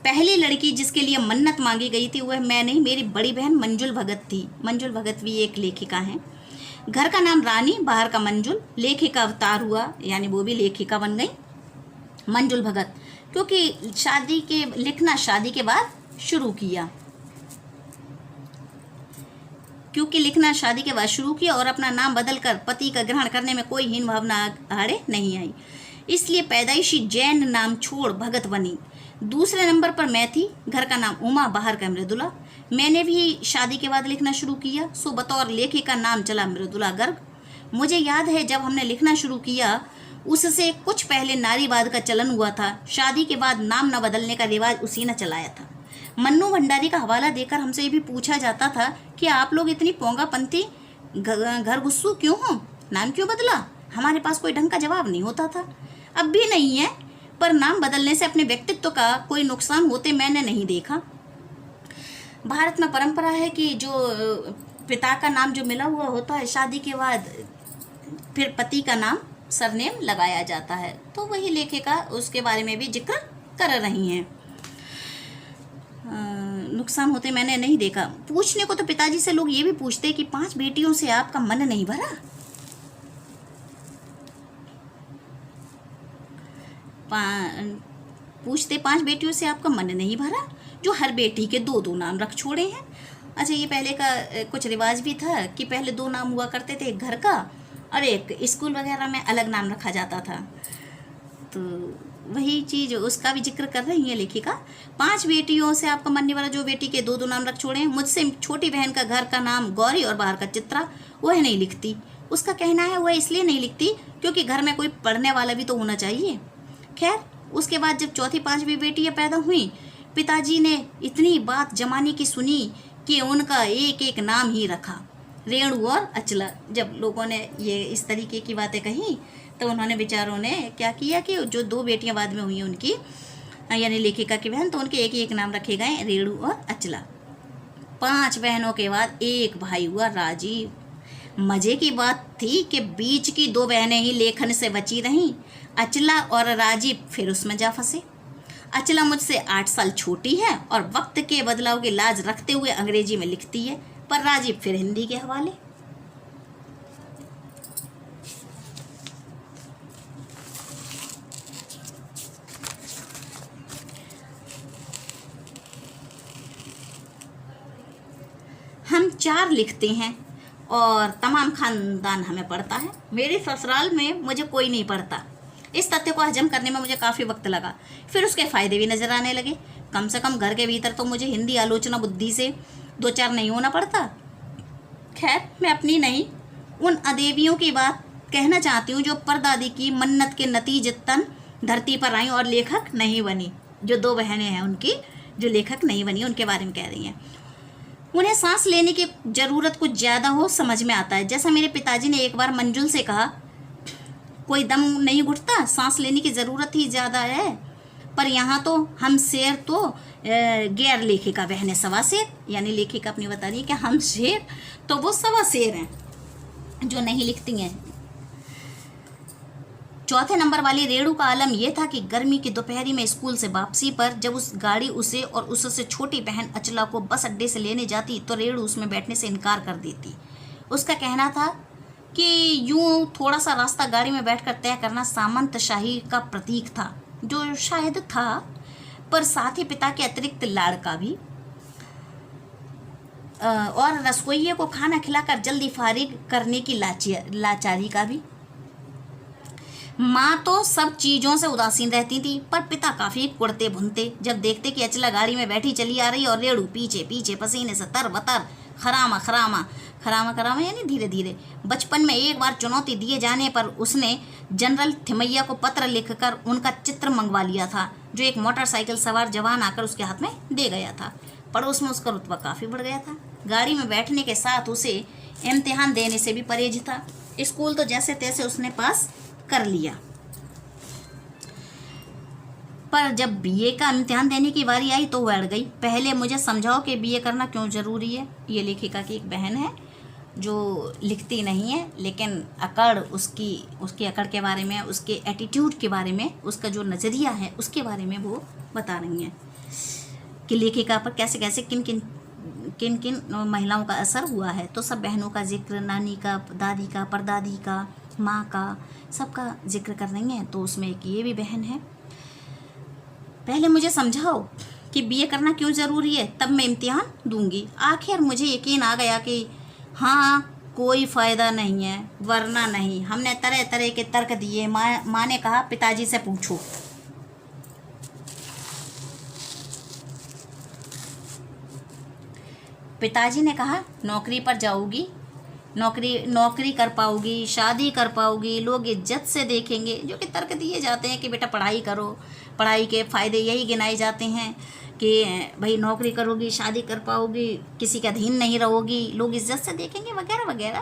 A: पहली लड़की जिसके लिए मन्नत मांगी गई थी वह मैं नहीं, मेरी बड़ी बहन मंजुल भगत थी। मंजुल भगत भी एक लेखिका हैं। घर का नाम रानी, बाहर का मंजुल, लेखिका अवतार हुआ, यानी वो भी लेखिका बन गई मंजुल भगत, क्योंकि लिखना शादी के बाद शुरू किया। और अपना नाम बदलकर पति का ग्रहण करने में कोई हीन भावना आड़े नहीं आई, इसलिए पैदाइशी जैन नाम छोड़ भगत बनी। दूसरे नंबर पर मैं थी। घर का नाम उमा, बाहर का मृदुला। मैंने भी शादी के बाद लिखना शुरू किया, सो बतौर लेखिका नाम चला मृदुला गर्ग। मुझे याद है जब हमने लिखना शुरू किया उससे कुछ पहले नारीवाद का चलन हुआ था। शादी के बाद नाम न बदलने का रिवाज उसी ने चलाया था। मन्नू भंडारी का हवाला देकर हमसे ये भी पूछा जाता था कि आप लोग इतनी पोंगापंथी घर गुस्सू क्यों हो, नाम क्यों बदला। हमारे पास कोई ढंग का जवाब नहीं होता था, अब भी नहीं है, पर नाम बदलने से अपने व्यक्तित्व का कोई नुकसान होते मैंने नहीं देखा। भारत में परंपरा है कि जो पिता का नाम जो मिला हुआ होता है, शादी के बाद फिर पति का नाम सरनेम लगाया जाता है। तो वही लेखिका उसके बारे में भी जिक्र कर रही हैं। नुकसान होते मैंने नहीं देखा। पूछने को तो पिताजी से लोग ये भी पूछते कि 5 बेटियों से आपका मन नहीं भरा। पूछते 5 बेटियों से आपका मन नहीं भरा, जो हर बेटी के 2-2 नाम रख छोड़े हैं। अच्छा, ये पहले का कुछ रिवाज भी था कि पहले 2 नाम हुआ करते थे, एक घर का और एक स्कूल वगैरह में अलग नाम रखा जाता था। तो वही चीज उसका भी जिक्र कर रही है लेखिका। 5 बेटियों से आपका मरने वाला जो बेटी के 2 नाम रख छोड़े। मुझसे छोटी बहन का घर का नाम गौरी और बाहर का चित्रा, वह नहीं लिखती। उसका कहना है वह इसलिए नहीं लिखती क्योंकि घर में कोई पढ़ने वाला भी तो होना चाहिए। खैर, उसके बाद जब चौथी 5वीं बेटियां पैदा हुई, पिताजी ने इतनी बात जमाने की सुनी कि उनका एक एक नाम ही रखा, रेणु और अचला। जब लोगों ने ये इस तरीके की बातें कही तो उन्होंने बेचारों ने क्या किया कि जो 2 बेटियां बाद में हुई उनकी, यानी लेखिका की बहन, तो उनके एक एक नाम रखे गए, रेणु और अचला। 5 बहनों के बाद एक भाई हुआ, राजीव। मजे की बात थी कि बीच की 2 बहनें ही लेखन से बची रहीं। अचला और राजीव फिर उसमें जा फंसे। अचला मुझसे 8 साल छोटी है और वक्त के बदलाव की लाज रखते हुए अंग्रेजी में लिखती है, पर राजीव फिर हिंदी के हवाले। हम 4 लिखते हैं और तमाम खानदान हमें पढ़ता है। मेरे ससुराल में मुझे कोई नहीं पढ़ता। इस तथ्य को हजम करने में मुझे काफ़ी वक्त लगा। फिर उसके फ़ायदे भी नज़र आने लगे। कम से कम घर के भीतर तो मुझे हिंदी आलोचना बुद्धि से 2-4 नहीं होना पड़ता। खैर, मैं अपनी नहीं, उन अदेवियों की बात कहना चाहती हूँ जो परदादी की मन्नत के नतीजतन धरती पर आई और लेखक नहीं बनी। जो 2 बहनें हैं उनकी जो लेखक नहीं बनी, उनके बारे में कह रही हैं। उन्हें सांस लेने की ज़रूरत कुछ ज़्यादा हो समझ में आता है। जैसा मेरे पिताजी ने एक बार मंजुल से कहा, कोई दम नहीं घुटता, सांस लेने की ज़रूरत ही ज़्यादा है। पर यहाँ तो हम शेर तो गैर लेखिका बहनें 1.25 शेर, यानी लेखिका अपनी बता रही है कि हम शेर तो वो 1.25 शेर हैं जो नहीं लिखती हैं। चौथे नंबर वाली रेणु का आलम यह था कि गर्मी की दोपहरी में स्कूल से वापसी पर जब उस गाड़ी उसे और उससे छोटी बहन अचला को बस अड्डे से लेने जाती तो रेणु उसमें बैठने से इनकार कर देती। उसका कहना था कि यूं थोड़ा सा रास्ता गाड़ी में बैठकर तय करना सामंतशाही का प्रतीक था, जो शायद था, पर साथ ही पिता के अतिरिक्त लाड़ का भी और रसोइये को खाना खिलाकर जल्दी फारिग करने की लाचारी का भी। माँ तो सब चीज़ों से उदासीन रहती थी, पर पिता काफ़ी कुड़ते भुनते जब देखते कि अचला गाड़ी में बैठी चली आ रही और रेणु पीछे पीछे पसीने से तरबतर खरामा खरामा खरामा खरामा यानी धीरे धीरे। बचपन में एक बार चुनौती दिए जाने पर उसने जनरल थिमैया को पत्र लिखकर उनका चित्र मंगवा लिया था, जो एक मोटरसाइकिल सवार जवान आकर उसके हाथ में दे गया था। पड़ोस में उसका रुतबा काफ़ी बढ़ गया था। गाड़ी में बैठने के साथ उसे इम्तिहान देने से भी परहेज था। स्कूल तो जैसे तैसे उसने पास कर लिया, पर जब बीए का इम्तिहान देने की बारी आई तो वो अड़ गई। पहले मुझे समझाओ कि बीए करना क्यों ज़रूरी है। ये लेखिका की एक बहन है जो लिखती नहीं है, लेकिन अकड़ उसकी अकड़ के बारे में, उसके एटीट्यूड के बारे में, उसका जो नज़रिया है उसके बारे में वो बता रही हैं कि लेखिका पर कैसे कैसे किन किन महिलाओं का असर हुआ है। तो सब बहनों का जिक्र, नानी का, दादी का, परदादी का, माँ का, सबका जिक्र कर रही हैं। तो उसमें एक ये भी बहन है। पहले मुझे समझाओ कि बीए करना क्यों ज़रूरी है, तब मैं इम्तिहान दूंगी। आखिर मुझे यकीन आ गया कि हाँ, कोई फ़ायदा नहीं है, वरना नहीं। हमने तरह तरह के तर्क दिए। माँ ने कहा पिताजी से पूछो। पिताजी ने कहा नौकरी पर जाओगी, नौकरी कर पाओगी, शादी कर पाओगी, लोग इज्जत से देखेंगे। जो कि तर्क दिए जाते हैं कि बेटा पढ़ाई करो, पढ़ाई के फ़ायदे यही गिनाए जाते हैं कि भाई नौकरी करोगी, शादी कर पाओगी, किसी के अधीन नहीं रहोगी, लोग इज्जत से देखेंगे, वगैरह वगैरह।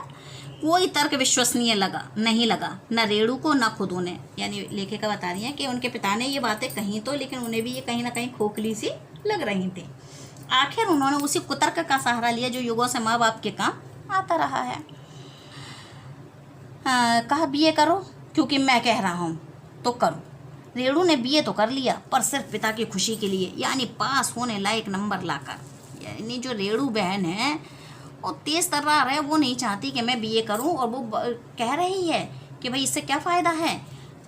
A: कोई तर्क विश्वसनीय नहीं लगा, न रेणु को न खुद उन्हें। यानी लेखिका बता रही हैं कि उनके पिता ने ये बातें कहीं तो, लेकिन उन्हें भी ये कहीं ना कहीं खोखली सी लग रही थी। आखिर उन्होंने उसी कुतर्क का सहारा लिया जो युगों से माँ बाप के काम आता रहा है। कहा बीए करो क्योंकि मैं कह रहा हूँ तो करो। रेणु ने बीए तो कर लिया, पर सिर्फ पिता की खुशी के लिए, यानी पास होने लायक नंबर लाकर। यानी जो रेणु बहन है वो तेज तर्रार है, वो नहीं चाहती कि मैं बीए करूं, और वो कह रही है कि भाई इससे क्या फ़ायदा है।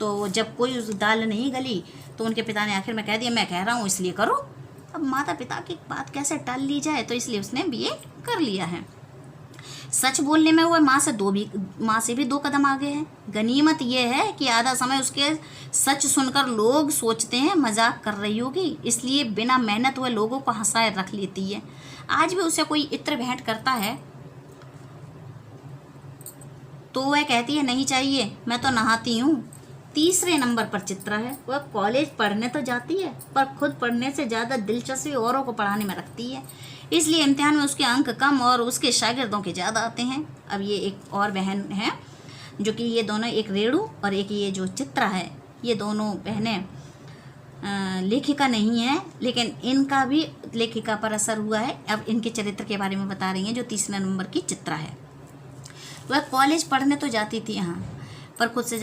A: तो जब कोई उस दाल नहीं गली तो उनके पिता ने आखिर में कह दिया मैं कह रहा हूँ इसलिए करो। अब माता पिता की बात कैसे टाल ली जाए, तो इसलिए उसने बीए कर लिया है। सच बोलने में वो माँ से भी 2 कदम आगे है। गनीमत ये है कि आधा समय उसके सच सुनकर लोग सोचते हैं मजाक कर रही होगी, इसलिए बिना मेहनत वह लोगों को हंसाए रख लेती है। आज भी उसे कोई इत्र भेंट करता है तो वह कहती है नहीं चाहिए, मैं तो नहाती हूँ। तीसरे नंबर पर चित्रा है। वह कॉलेज पढ़ने तो जाती है पर खुद पढ़ने से ज़्यादा दिलचस्पी औरों को पढ़ाने में रखती है, इसलिए इम्तिहान में उसके अंक कम और उसके शागिर्दों के ज़्यादा आते हैं। अब ये एक और बहन है जो कि ये दोनों, एक रेणु और एक ये जो चित्रा है, ये दोनों बहनें लेखिका नहीं है, लेकिन इनका भी लेखिका पर असर हुआ है। अब इनके चरित्र के बारे में बता रही हैं जो तीसरे नंबर की चित्रा है। वह कॉलेज पढ़ने तो जाती थी यहाँ, पर खुद से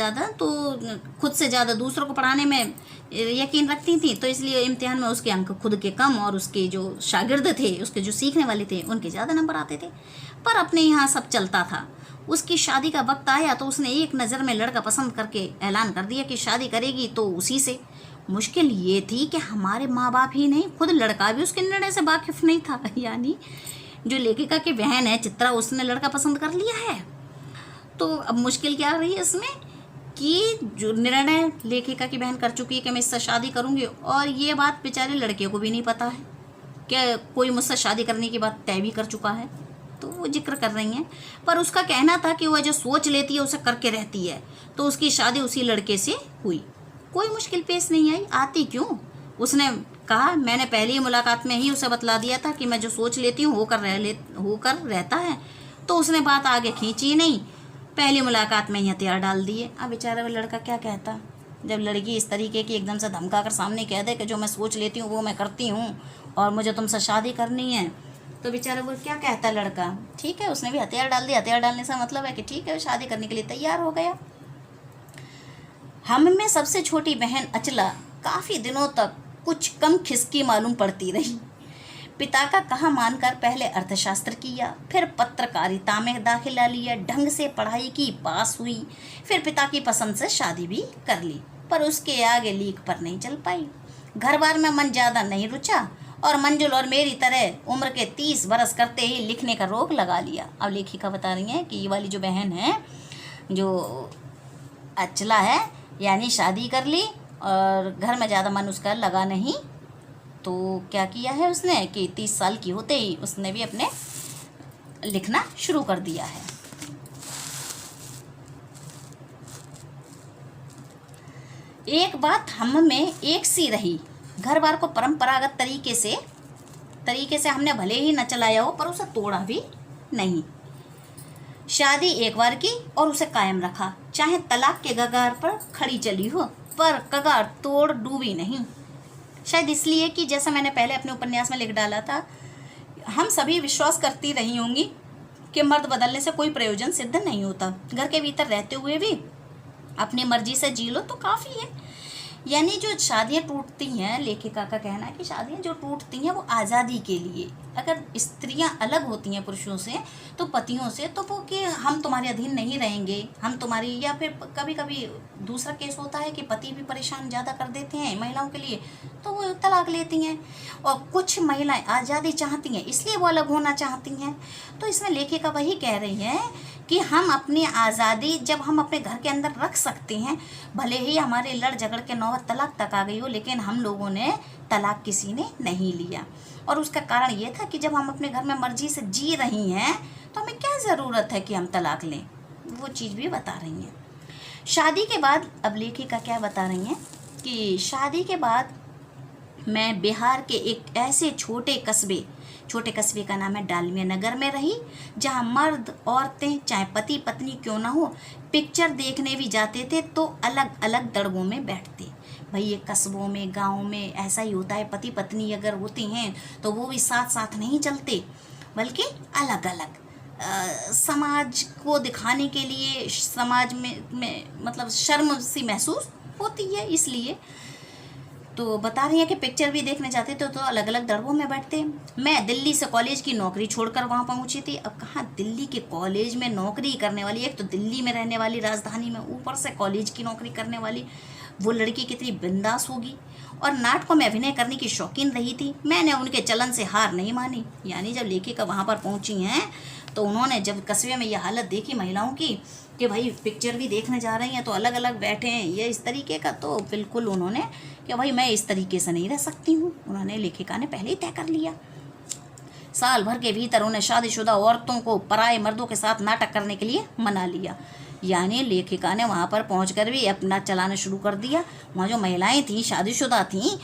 A: ज़्यादा दूसरों को पढ़ाने में यकीन रखती थी, तो इसलिए इम्तिहान में उसके अंक खुद के कम और उसके जो शागिर्द थे, उसके जो सीखने वाले थे, उनके ज़्यादा नंबर आते थे। पर अपने यहाँ सब चलता था। उसकी शादी का वक्त आया तो उसने एक नज़र में लड़का पसंद करके ऐलान कर दिया कि शादी करेगी तो उसी से। मुश्किल ये थी कि हमारे माँ बाप ही नहीं, खुद लड़का भी उसके निर्णय से वाकिफ नहीं था। यानी जो लेखिका की बहन है चित्रा, उसने लड़का पसंद कर लिया है। तो अब मुश्किल क्या रही है इसमें कि जो निर्णय लेखिका की बहन कर चुकी है कि मैं इससे शादी करूंगी, और ये बात बेचारे लड़के को भी नहीं पता है कि कोई मुझसे शादी करने की बात तय भी कर चुका है। तो वो जिक्र कर रही हैं, पर उसका कहना था कि वह जो सोच लेती है उसे करके रहती है, तो उसकी शादी उसी लड़के से हुई। कोई मुश्किल पेश नहीं आई। आती क्यों? उसने कहा मैंने पहली मुलाकात में ही उसे बतला दिया था कि मैं जो सोच लेती हूँ होकर रहता है, तो उसने बात आगे खींची नहीं, पहली मुलाकात में ही हथियार डाल दिए। अब बेचारा वो लड़का क्या कहता जब लड़की इस तरीके की एकदम से धमका कर सामने कह दे कि जो मैं सोच लेती हूँ वो मैं करती हूँ और मुझे तुमसे शादी करनी है, तो बेचारा वो क्या कहता लड़का। ठीक है, उसने भी हथियार डाल दिया। हथियार डालने से मतलब है कि ठीक है, शादी करने के लिए तैयार हो गया। हम में सबसे छोटी बहन अचला काफ़ी दिनों तक कुछ कम खिसकी मालूम पड़ती रही। पिता का कहा मानकर पहले अर्थशास्त्र किया, फिर पत्रकारिता में दाखिला लिया, ढंग से पढ़ाई की, पास हुई, फिर पिता की पसंद से शादी भी कर ली, पर उसके आगे लीक पर नहीं चल पाई। घर बार में मन ज़्यादा नहीं रुचा और मंजुल और मेरी तरह उम्र के 30 बरस करते ही लिखने का रोग लगा लिया। अब लेखिका बता रही हैं कि ये वाली जो बहन है, जो अचला है, यानी शादी कर ली और घर में ज़्यादा मन उसका लगा नहीं, तो क्या किया है उसने कि 30 साल की होते ही उसने भी अपने लिखना शुरू कर दिया है। एक बात हम में एक सी रही, घर बार को परंपरागत तरीके से हमने भले ही न चलाया हो पर उसे तोड़ा भी नहीं। शादी एक बार की और उसे कायम रखा, चाहे तलाक के कगार पर खड़ी चली हो, पर कगार तोड़ डूबी नहीं। शायद इसलिए कि जैसा मैंने पहले अपने उपन्यास में लिख डाला था, हम सभी विश्वास करती रही होंगी कि मर्द बदलने से कोई प्रयोजन सिद्ध नहीं होता। घर के भीतर रहते हुए भी अपनी मर्जी से जी लो तो काफ़ी है। यानी जो शादियाँ टूटती हैं, लेखिका का कहना है कि शादियाँ जो टूटती हैं वो आज़ादी के लिए। अगर स्त्रियाँ अलग होती हैं पुरुषों से, तो पतियों से, तो वो कि हम तुम्हारे अधीन नहीं रहेंगे, हम तुम्हारी, या फिर कभी कभी दूसरा केस होता है कि पति भी परेशान ज़्यादा कर देते हैं महिलाओं के लिए, तो वो तलाक लेती हैं। और कुछ महिलाएं आज़ादी चाहती हैं, इसलिए वो अलग होना चाहती हैं। तो इसमें लेखिका वही कह रही है कि हम अपनी आज़ादी जब हम अपने घर के अंदर रख सकते हैं, भले ही हमारे लड़ झगड़ के नौबत तलाक तक आ गई हो, लेकिन हम लोगों ने तलाक किसी ने नहीं लिया। और उसका कारण ये था कि जब हम अपने घर में मर्जी से जी रही हैं तो हमें क्या ज़रूरत है कि हम तलाक लें। वो चीज़ भी बता रही हैं। शादी के बाद अब लेखिका क्या बता रही हैं कि शादी के बाद मैं बिहार के एक ऐसे छोटे कस्बे का नाम है डालमिया नगर में रही, जहाँ मर्द औरतें चाहे पति पत्नी क्यों ना हो, पिक्चर देखने भी जाते थे तो अलग अलग दड़बों में बैठते। भाई ये कस्बों में, गाँव में ऐसा ही होता है। पति पत्नी अगर होती हैं तो वो भी साथ साथ नहीं चलते, बल्कि अलग अलग। समाज को दिखाने के लिए समाज में मतलब शर्म सी महसूस होती है, इसलिए तो बता रही है कि पिक्चर भी देखने जाते थे तो अलग अलग दड़बों में बैठते। मैं दिल्ली से कॉलेज की नौकरी छोड़कर वहाँ पहुँची थी। अब कहाँ दिल्ली के कॉलेज में नौकरी करने वाली, एक तो दिल्ली में रहने वाली, राजधानी में, ऊपर से कॉलेज की नौकरी करने वाली वो लड़की कितनी बिंदास होगी। और नाटकों में अभिनय करने की शौकीन रही थी। मैंने उनके चलन से हार नहीं मानी। यानी जब लेखिका वहाँ पर पहुँची हैं तो उन्होंने जब कस्बे में ये हालत देखी महिलाओं की कि भाई पिक्चर भी देखने जा रही हैं तो अलग अलग बैठे हैं ये इस तरीके का, तो बिल्कुल उन्होंने कि भाई मैं इस तरीके से नहीं रह सकती हूँ। उन्होंने लेखिका ने पहले ही तय कर लिया। साल भर के भीतर उन्हें शादीशुदा औरतों को पराए मर्दों के साथ नाटक करने के लिए मना लिया। यानी लेखिका ने वहाँ पर पहुँचकर भी अपना चलाना शुरू कर दिया। वहाँ जो महिलाएं थीं शादीशुदा थीं,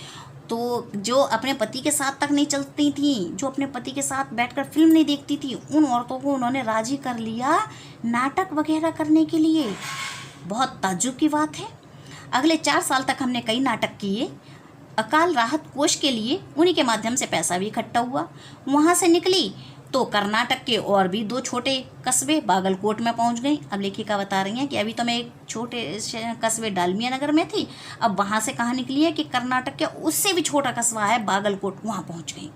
A: तो जो अपने पति के साथ तक नहीं चलती थीं, जो अपने पति के साथ बैठकर फिल्म नहीं देखती थी, उन औरतों को उन्होंने राजी कर लिया नाटक वगैरह करने के लिए। बहुत ताज्जुब की बात है। अगले 4 साल तक हमने कई नाटक किए। अकाल राहत कोष के लिए उन्हीं के माध्यम से पैसा भी इकट्ठा हुआ। वहाँ से निकली तो कर्नाटक के और भी 2 छोटे कस्बे बागलकोट में पहुँच गई। अब लेखिका बता रही हैं कि अभी तो मैं एक छोटे कस्बे डालमिया नगर में थी, अब वहाँ से कहाँ निकली है कि कर्नाटक के उससे भी छोटा कस्बा है बागलकोट, वहाँ पहुँच गई।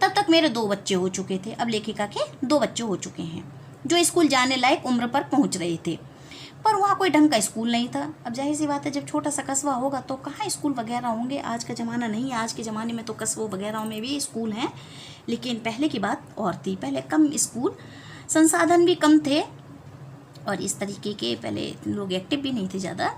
A: तब तक मेरे 2 बच्चे हो चुके थे। अब लेखिका के 2 बच्चे हो चुके हैं जो स्कूल जाने लायक उम्र पर पहुँच रहे थे, पर वहाँ कोई ढंग का स्कूल नहीं था। अब जाहिर सी बात है जब छोटा सा कस्बा होगा तो कहाँ स्कूल वगैरह होंगे। आज का ज़माना नहीं है, आज के ज़माने में तो कस्बों वगैरह में भी स्कूल हैं, लेकिन पहले की बात और थी। पहले कम स्कूल, संसाधन भी कम थे और इस तरीके के पहले लोग एक्टिव भी नहीं थे ज़्यादा।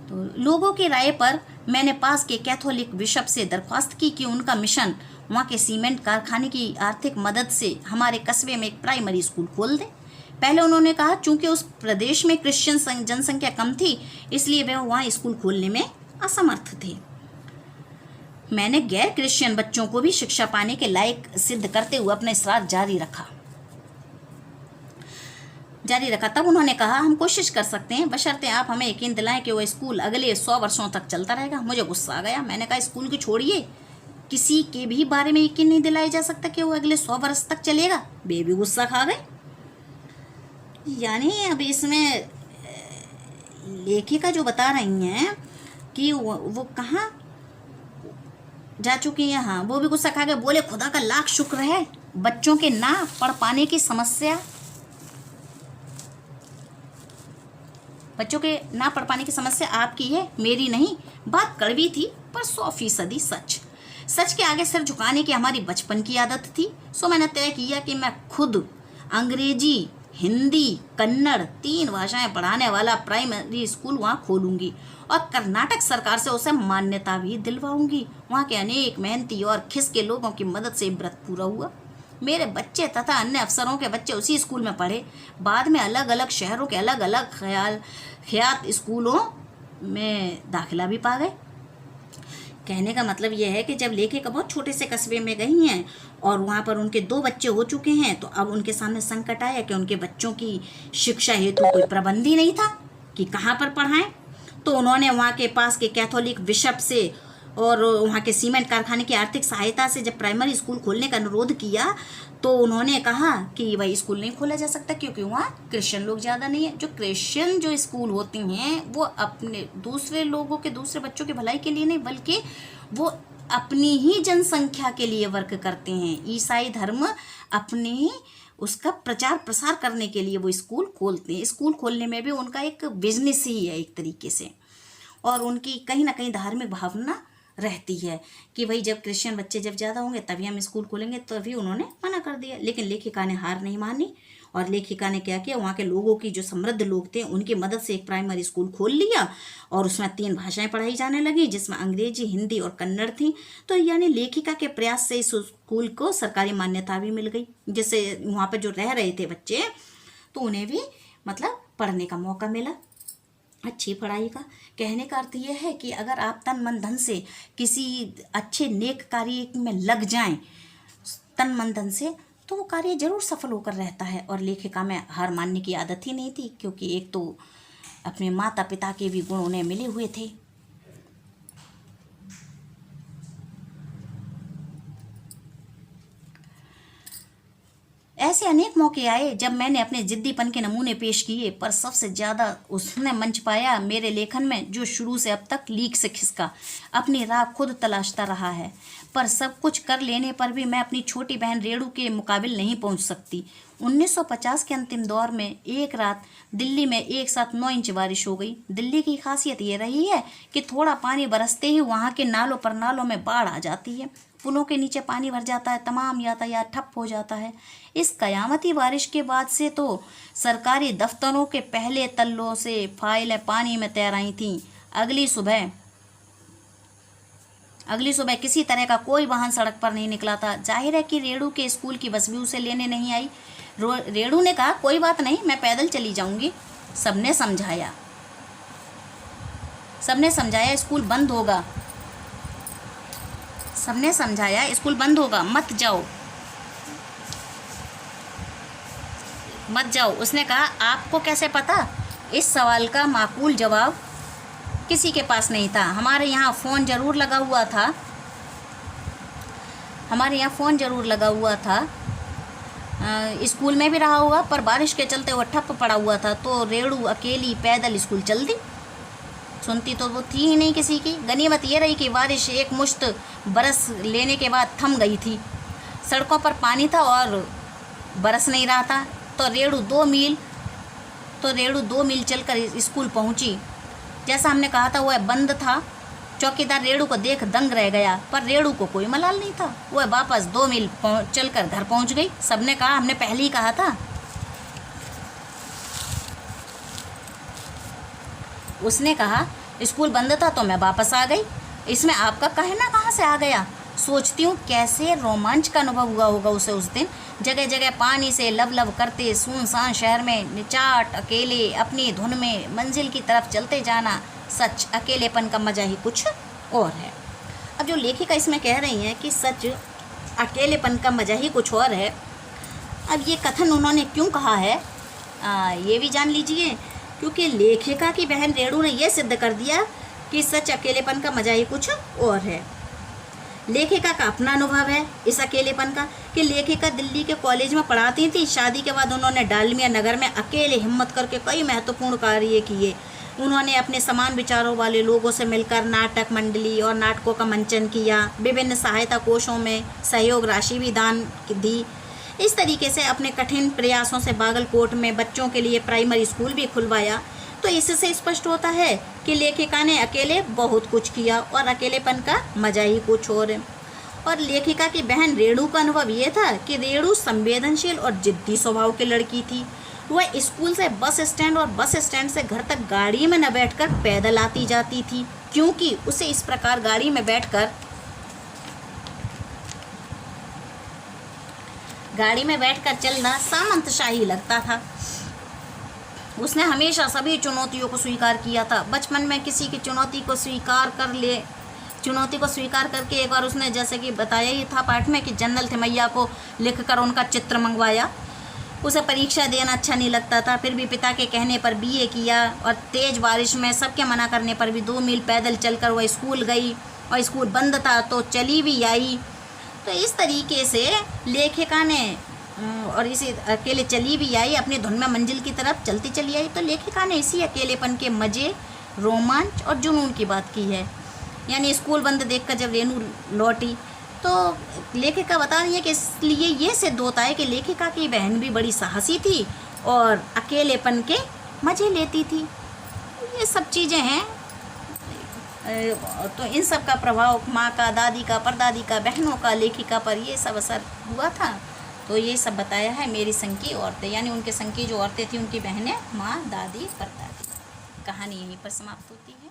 A: तो लोगों की राय पर मैंने पास के कैथोलिक बिशप से दरख्वास्त की कि उनका मिशन वहाँ के सीमेंट कारखाने की आर्थिक मदद से हमारे कस्बे में एक प्राइमरी स्कूल खोल दे। पहले उन्होंने कहा चूंकि उस प्रदेश में क्रिश्चियन जनसंख्या कम थी इसलिए वे वहाँ स्कूल खोलने में असमर्थ थे। मैंने गैर क्रिश्चियन बच्चों को भी शिक्षा पाने के लायक सिद्ध करते हुए अपना इसरार जारी रखा। तब उन्होंने कहा हम कोशिश कर सकते हैं बशर्ते आप हमें यकीन दिलाएं कि वह स्कूल अगले 100 वर्षों तक चलता रहेगा। मुझे गुस्सा आ गया। मैंने कहा स्कूल की छोड़िए, किसी के भी बारे में यकीन नहीं दिलाया जा सकता कि वो अगले 100 वर्ष तक चलेगा। वे भी गुस्सा खा गए। यानी अब इसमें लेखिका जो बता रही हैं कि वो कहाँ जा चुकी हैं, हाँ वो भी गुस्सा खा गए। बोले खुदा का लाख शुक्र है बच्चों के ना पढ़ पाने की समस्या, बच्चों के ना पढ़ पाने की समस्या आपकी है, मेरी नहीं। बात कड़वी थी पर 100% सच के आगे सिर झुकाने की हमारी बचपन की आदत थी। सो मैंने तय किया कि मैं खुद अंग्रेजी, हिंदी, कन्नड़ 3 भाषाएं पढ़ाने वाला प्राइमरी स्कूल वहाँ खोलूंगी और कर्नाटक सरकार से उसे मान्यता भी दिलवाऊंगी। वहाँ के अनेक मेहनती और खिस के लोगों की मदद से व्रत पूरा हुआ। मेरे बच्चे तथा अन्य अफसरों के बच्चे उसी स्कूल में पढ़े। बाद में अलग अलग शहरों के अलग अलग ख्यात स्कूलों में दाखिला भी पा गए। कहने का मतलब यह है कि जब लेखिका बहुत छोटे से कस्बे में गई हैं और वहाँ पर उनके 2 बच्चे हो चुके हैं तो अब उनके सामने संकट आया कि उनके बच्चों की शिक्षा हेतु कोई प्रबंध ही नहीं था कि कहाँ पर पढ़ाएं। तो उन्होंने वहाँ के पास के कैथोलिक बिशप से और वहाँ के सीमेंट कारखाने की आर्थिक सहायता से जब प्राइमरी स्कूल खोलने का अनुरोध किया तो उन्होंने कहा कि वही स्कूल नहीं खोला जा सकता क्योंकि वहाँ क्रिश्चियन लोग ज़्यादा नहीं है। जो क्रिश्चियन जो स्कूल होती हैं वो अपने दूसरे लोगों के, दूसरे बच्चों की भलाई के लिए नहीं बल्कि वो अपनी ही जनसंख्या के लिए वर्क करते हैं। ईसाई धर्म अपने उसका प्रचार प्रसार करने के लिए वो स्कूल खोलते हैं। स्कूल खोलने में भी उनका एक बिजनेस ही है एक तरीके से, और उनकी कहीं ना कहीं धार्मिक भावना रहती है कि भाई जब क्रिश्चियन बच्चे जब ज़्यादा होंगे तभी हम स्कूल खोलेंगे। तभी उन्होंने मना कर दिया। लेकिन लेखिका ने हार नहीं मानी और लेखिका ने क्या किया, वहाँ के लोगों की जो समृद्ध लोग थे उनकी मदद से एक प्राइमरी स्कूल खोल लिया और उसमें 3 भाषाएं पढ़ाई जाने लगी जिसमें अंग्रेजी, हिंदी और कन्नड़ थी। तो यानी लेखिका के प्रयास से इस स्कूल को सरकारी मान्यता भी मिल गई, जिससे वहाँ पर जो रह रहे थे बच्चे तो उन्हें भी मतलब पढ़ने का मौका मिला, अच्छी पढ़ाई का। कहने का अर्थ यह है कि अगर आप तन मन धन से किसी अच्छे नेक कार्य में लग जाएं तन मन धन से तो वो कार्य जरूर सफल होकर रहता है। और लेखिका में हार मानने की आदत ही नहीं थी क्योंकि एक तो अपने माता पिता के भी गुण उन्हें मिले हुए थे। ऐसे अनेक मौके आए जब मैंने अपने जिद्दीपन के नमूने पेश किए, पर सबसे ज़्यादा उसने मंच पाया मेरे लेखन में जो शुरू से अब तक लीक से खिसका, अपनी राह खुद तलाशता रहा है। पर सब कुछ कर लेने पर भी मैं अपनी छोटी बहन रेणु के मुकाबिल नहीं पहुंच सकती। 1950 के अंतिम दौर में एक रात दिल्ली में एक साथ 9 इंच बारिश हो गई। दिल्ली की खासियत ये रही है कि थोड़ा पानी बरसते ही वहाँ के नालों में बाढ़ आ जाती है, पुलों के नीचे पानी भर जाता है, तमाम यातायात ठप हो जाता है। इस कयामती बारिश के बाद से तो सरकारी दफ्तरों के पहले तल्लों से फाइलें पानी में तैर आई थीं। अगली सुबह किसी तरह का कोई वाहन सड़क पर नहीं निकला था। जाहिर है कि रेणु के स्कूल की बस भी उसे लेने नहीं आई। रेणु ने कहा, कोई बात नहीं, मैं पैदल चली जाऊंगी। सबने समझाया स्कूल बंद होगा। मत जाओ। उसने कहा, आपको कैसे पता? इस सवाल का माकूल जवाब किसी के पास नहीं था। हमारे यहाँ फ़ोन ज़रूर लगा हुआ था। स्कूल में भी रहा होगा, पर बारिश के चलते वो ठप पड़ा हुआ था। तो रेणु अकेली पैदल स्कूल चल दी। सुनती तो वो थी ही नहीं किसी की। गनीमत ये रही कि बारिश एक मुश्त बरस लेने के बाद थम गई थी। सड़कों पर पानी था और बरस नहीं रहा था। तो रेणु 2 मील चलकर स्कूल पहुंची। जैसा हमने कहा था, वह बंद था। चौकीदार रेणु को देख दंग रह गया, पर रेणु को कोई मलाल नहीं था। वह वापस 2 मील चलकर घर पहुंच गई। सबने कहा, हमने पहले ही कहा था। उसने कहा, स्कूल बंद था तो मैं वापस आ गई। इसमें आपका कहना कहाँ से आ गया? सोचती हूँ कैसे रोमांच का अनुभव हुआ होगा उसे उस दिन। जगह जगह पानी से लबलब करते सुनसान शहर में निचाट अकेले अपनी धुन में मंजिल की तरफ चलते जाना। सच अकेलेपन का मजा ही कुछ और है। अब जो लेखिका इसमें कह रही हैं कि सच अकेलेपन का मजा ही कुछ और है, अब ये कथन उन्होंने क्यों कहा है ये भी जान लीजिए। क्योंकि लेखिका की बहन रेणु ने यह सिद्ध कर दिया कि सच अकेलेपन का मजा ही कुछ और है। लेखिका का अपना अनुभव है इस अकेलेपन का कि लेखिका दिल्ली के कॉलेज में पढ़ाती थी। शादी के बाद उन्होंने डालमिया नगर में अकेले हिम्मत करके कई महत्वपूर्ण कार्य किए। उन्होंने अपने समान विचारों वाले लोगों से मिलकर नाटक मंडली और नाटकों का मंचन किया। विभिन्न सहायता कोषों में सहयोग राशि भी दान दी। इस तरीके से अपने कठिन प्रयासों से बागलकोट में बच्चों के लिए प्राइमरी स्कूल भी खुलवाया। तो इससे स्पष्ट होता है कि लेखिका ने अकेले बहुत कुछ किया और अकेलेपन का मजा ही कुछ और है। और लेखिका की बहन रेणु का अनुभव ये था कि रेणु संवेदनशील और जिद्दी स्वभाव की लड़की थी। वह स्कूल से बस स्टैंड और बस स्टैंड से घर तक गाड़ी में न बैठकर पैदल आती जाती थी, क्योंकि उसे इस प्रकार गाड़ी में बैठकर चलना सामंतशाही लगता था। उसने हमेशा सभी चुनौतियों को स्वीकार किया था। बचपन में किसी की चुनौती को स्वीकार करके एक बार उसने, जैसे कि बताया ही था पाठ में, कि जनरल थिमैया को लिखकर उनका चित्र मंगवाया। उसे परीक्षा देना अच्छा नहीं लगता था, फिर भी पिता के कहने पर बीए किया और तेज़ बारिश में सबके मना करने पर भी 2 मील पैदल चलकर वह स्कूल गई और स्कूल बंद था तो चली भी आई। तो इस तरीके से लेखिका ने और इसी अकेले चली भी आई, अपनी धुन में मंजिल की तरफ चलती चली आई। तो लेखिका ने इसी अकेलेपन के मज़े, रोमांच और जुनून की बात की है। यानी स्कूल बंद देखकर जब रेणु लौटी तो लेखिका बता रही है कि इसलिए ये सिद्ध होता है कि लेखिका की बहन भी बड़ी साहसी थी और अकेलेपन के मज़े लेती थी। ये सब चीज़ें हैं। तो इन सब का प्रभाव माँ का, दादी का, परदादी का, बहनों का लेखिका पर ये सब असर हुआ था। तो ये सब बताया है मेरी संग की औरतें, यानी उनके संग की जो औरतें थी उनकी बहनें, माँ, दादी, परदादी। कहानी यहीं पर समाप्त होती है।